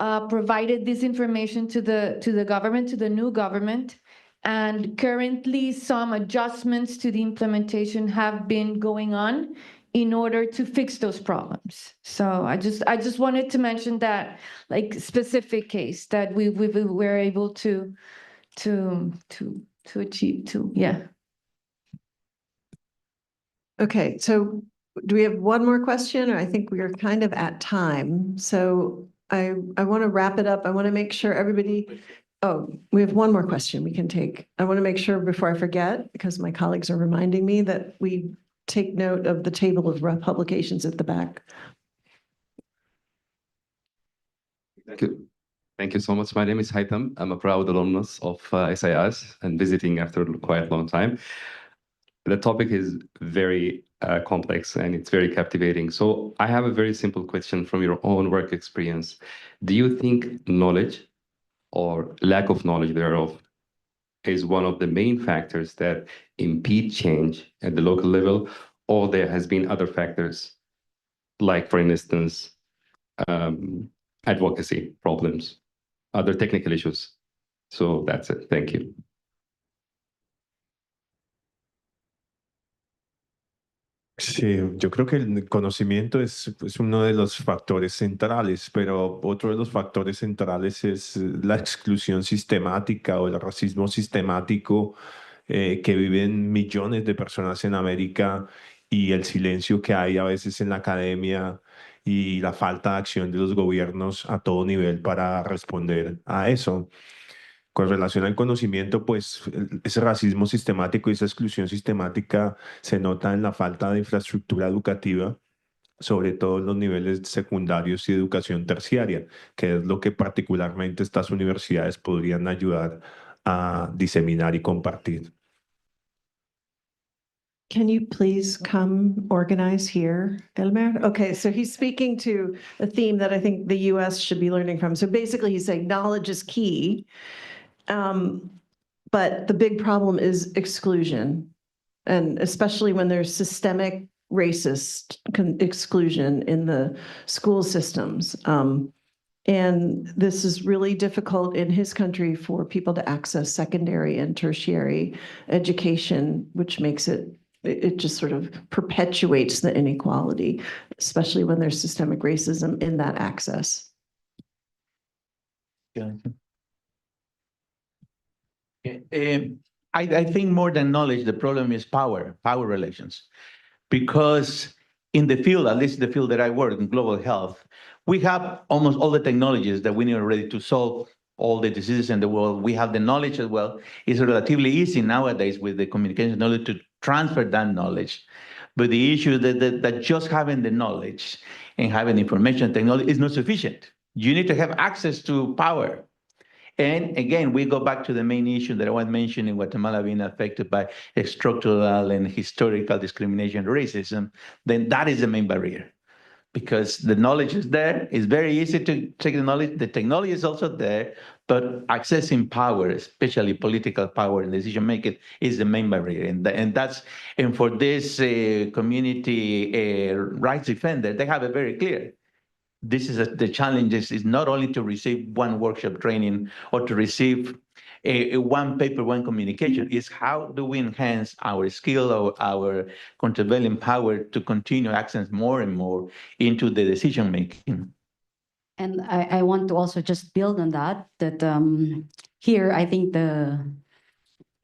provided this information to the government, to the new government. And currently some adjustments to the implementation have been going on in order to fix those problems. So I just wanted to mention that, like, specific case that we were able to achieve, yeah. Okay, so do we have one more question, or I think we are kind of at time? So I want to wrap it up. I want to make sure everybody, oh, we have one more question we can take. I want to make sure before I forget, because my colleagues are reminding me, that we take note of the table of publications at the back. Thank you. Thank you so much. My name is Haitham. I'm a proud alumnus of SIS and visiting after quite a long time. The topic is very complex and it's very captivating. So I have a very simple question from your own work experience. Do you think knowledge or lack of knowledge thereof is one of the main factors that impede change at the local level, or there has been other factors, like, for instance, advocacy problems, other technical issues? So that's it. Thank you. Sí, yo creo que el conocimiento es uno de los factores centrales, pero otro de los factores centrales es la exclusión sistemática o el racismo sistemático que viven millones de personas en América, y el silencio que hay a veces en la academia y la falta de acción de los gobiernos a todo nivel para responder a eso. Con relación al conocimiento, pues ese racismo sistemático y esa exclusión sistemática se nota en la falta de infraestructura educativa, sobre todo en los niveles secundarios y educación terciaria, que es lo que particularmente estas universidades podrían ayudar a diseminar y compartir. Can you please come organize here, Elmer? Okay, so he's speaking to a theme that I think the US should be learning from. So basically he's saying knowledge is key. But the big problem is exclusion, and especially when there's systemic racist exclusion in the school systems. And this is really difficult in his country for people to access secondary and tertiary education, which makes it just sort of perpetuates the inequality, especially when there's systemic racism in that access. Yeah. I think more than knowledge, the problem is power relations. Because in the field, at least the field that I work in, global health, we have almost all the technologies that we need already to solve all the diseases in the world. We have the knowledge as well. It's relatively easy nowadays with the communication knowledge to transfer that knowledge. But the issue that just having the knowledge and having information technology is not sufficient. You need to have access to power. And again, we go back to the main issue that I was mentioning, Guatemala being affected by structural and historical discrimination, racism. Then that is the main barrier, because the knowledge is there. It's very easy to take the knowledge. The technology is also there, but accessing power, especially political power and decision making, is the main barrier. And for this community rights defender, they have it very clear. This is the challenges is not only to receive one workshop training or to receive a one paper, one communication, is how do we enhance our skill or our countervailing power to continue access more and more into the decision making. And I want to also just build on that, here, I think the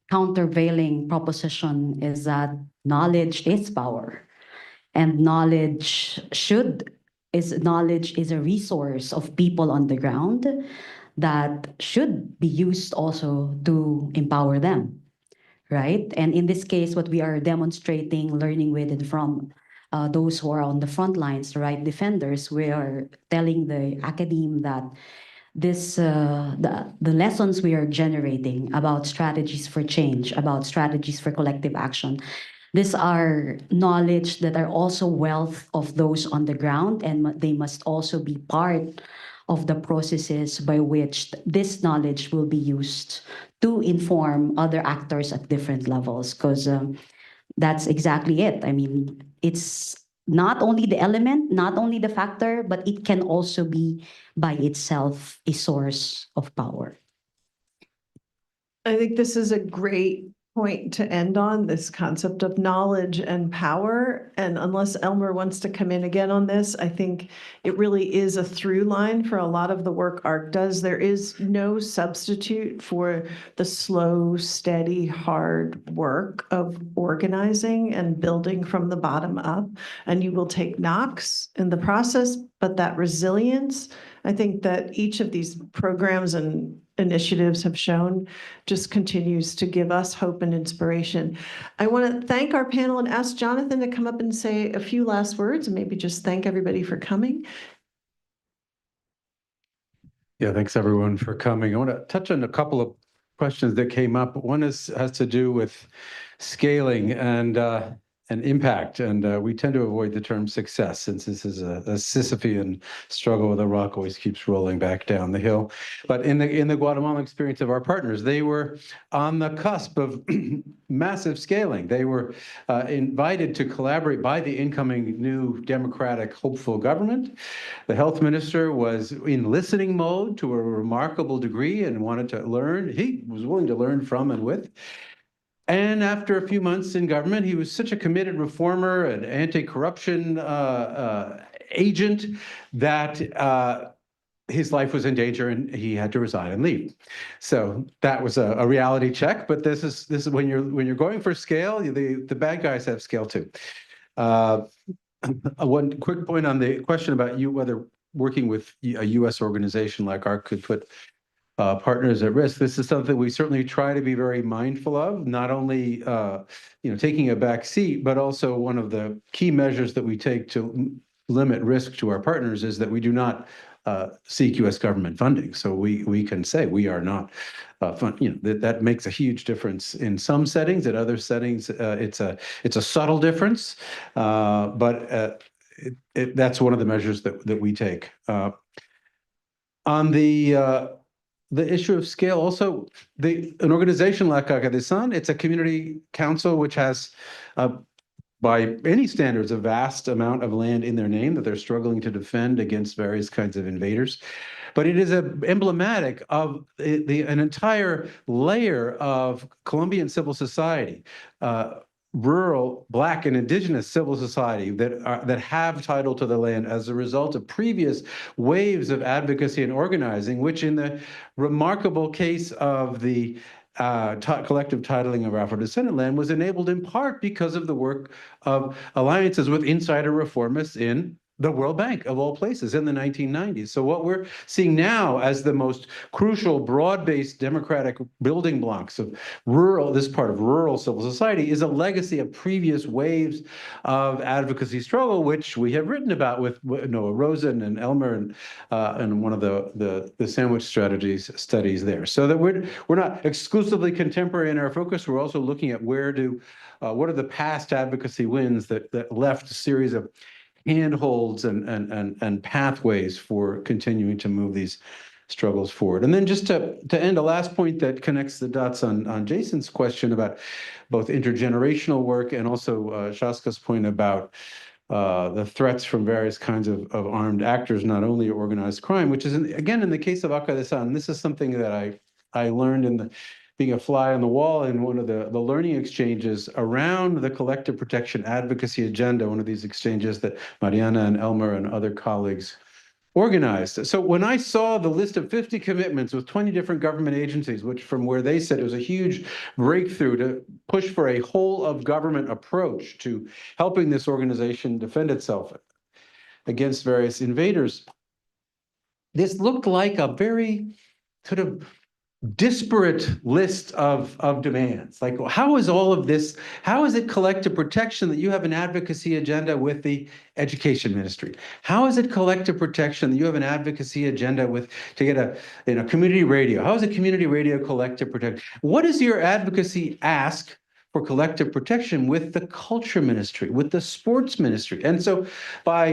countervailing proposition is that knowledge is power. And knowledge is a resource of people on the ground that should be used also to empower them, right? And in this case, what we are demonstrating, learning with and from those who are on the front lines, the right defenders, we are telling the academe that the lessons we are generating about strategies for change, about strategies for collective action, these are knowledge that are also wealth of those on the ground, and they must also be part of the processes by which this knowledge will be used to inform other actors at different levels, because that's exactly it. I mean, it's not only the element, not only the factor, but it can also be by itself a source of power. I think this is a great point to end on, this concept of knowledge and power. And unless Elmer wants to come in again on this, I think it really is a through line for a lot of the work ARC does. There is no substitute for the slow, steady, hard work of organizing and building from the bottom up. And you will take knocks in the process, but that resilience, I think that each of these programs and initiatives have shown just continues to give us hope and inspiration. I want to thank our panel and ask Jonathan to come up and say a few last words and maybe just thank everybody for coming. Yeah, thanks everyone for coming. I want to touch on a couple of questions that came up. One has to do with scaling and impact. And we tend to avoid the term success, since this is a Sisyphean struggle where the rock always keeps rolling back down the hill. But in the Guatemalan experience of our partners, they were on the cusp of massive scaling. They were invited to collaborate by the incoming new democratic, hopeful government. The health minister was in listening mode to a remarkable degree and wanted to learn. He was willing to learn from and with. And after a few months in government, he was such a committed reformer and anti-corruption agent that his life was in danger and he had to resign and leave. So that was a reality check. But this is when you're going for scale, the bad guys have scale too. One quick point on the question about whether working with a U.S. organization like ARC could put partners at risk. This is something we certainly try to be very mindful of, not only taking a back seat, but also one of the key measures that we take to limit risk to our partners is that we do not seek U.S. government funding. So we can say we are not that makes a huge difference in some settings. In other settings, it's a subtle difference, but that's one of the measures that we take. On the issue of scale, also, an organization like Agadesan, it's a community council which has, by any standards, a vast amount of land in their name that they're struggling to defend against various kinds of invaders. But it is emblematic of an entire layer of Colombian civil society, rural, Black, and Indigenous civil society that have title to the land as a result of previous waves of advocacy and organizing, which in the remarkable case of the collective titling of Afro-descendant land was enabled in part because of the work of alliances with insider reformists in the World Bank, of all places, in the 1990s. So what we're seeing now as the most crucial, broad-based democratic building blocks of this part of rural civil society is a legacy of previous waves of advocacy struggle, which we have written about with Noah Rosen and Elmer and one of the sandwich strategies studies there. So that we're not exclusively contemporary in our focus. We're also looking at what are the past advocacy wins that left a series of handholds and pathways for continuing to move these struggles forward. And then just to end, a last point that connects the dots on Jason's question about both intergenerational work and also Shaska's point about the threats from various kinds of armed actors, not only organized crime, which is, again, in the case of Akadesan, this is something that I learned in being a fly on the wall in one of the learning exchanges around the collective protection advocacy agenda, one of these exchanges that Mariana and Elmer and other colleagues organized. So when I saw the list of 50 commitments with 20 different government agencies, which from where they said it was a huge breakthrough to push for a whole of government approach to helping this organization defend itself against various invaders, this looked like a very sort of disparate list of demands. Like, how is all of this, how is it collective protection that you have an advocacy agenda with the education ministry? How is it collective protection that you have an advocacy agenda with to get a community radio? How is it community radio collective protection? What is your advocacy ask for collective protection with the culture ministry, with the sports ministry? And so by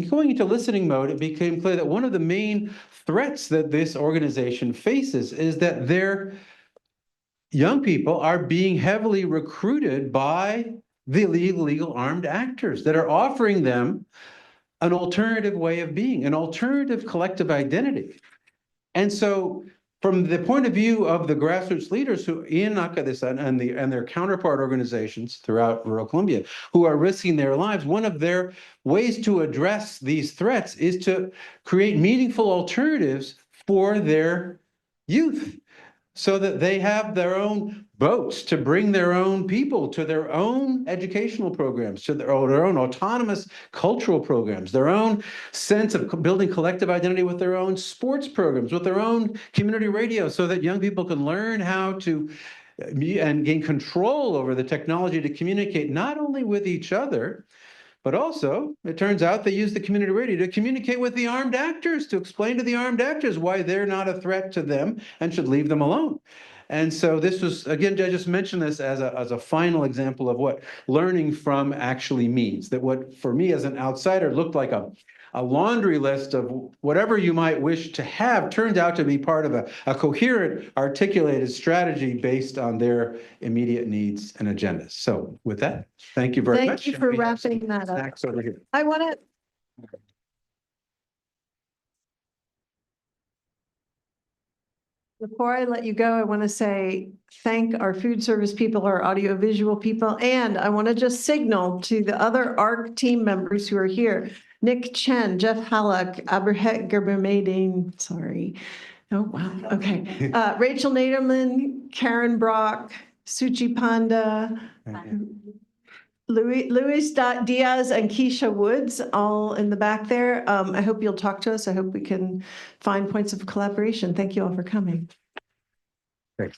going into listening mode, it became clear that one of the main threats that this organization faces is that their young people are being heavily recruited by the illegal armed actors that are offering them an alternative way of being, an alternative collective identity. And so from the point of view of the grassroots leaders who in Akadesan and their counterpart organizations throughout rural Colombia who are risking their lives, one of their ways to address these threats is to create meaningful alternatives for their youth so that they have their own boats to bring their own people to their own educational programs, to their own autonomous cultural programs, their own sense of building collective identity with their own sports programs, with their own community radio, so that young people can learn how to and gain control over the technology to communicate not only with each other, but also, it turns out they use the community radio to communicate with the armed actors, to explain to the armed actors why they're not a threat to them and should leave them alone. And so this was, again, I just mentioned this as a final example of what learning from actually means. That what, for me as an outsider, looked like a laundry list of whatever you might wish to have turned out to be part of a coherent, articulated strategy based on their immediate needs and agendas. So with that, thank you very much. Thank you for wrapping that up. Snacks over here. I want to. Before I let you go, I want to say thank our food service people, our audiovisual people, and I want to just signal to the other ARC team members who are here. Nick Chen, Jeff Halleck, Aberhet Gerbermading, sorry. Oh, wow, okay. Rachel Naderman, Karen Brock, Suchi Panda, Luis Diaz and Keisha Woods, all in the back there. I hope you'll talk to us. I hope we can find points of collaboration. Thank you all for coming. Thanks.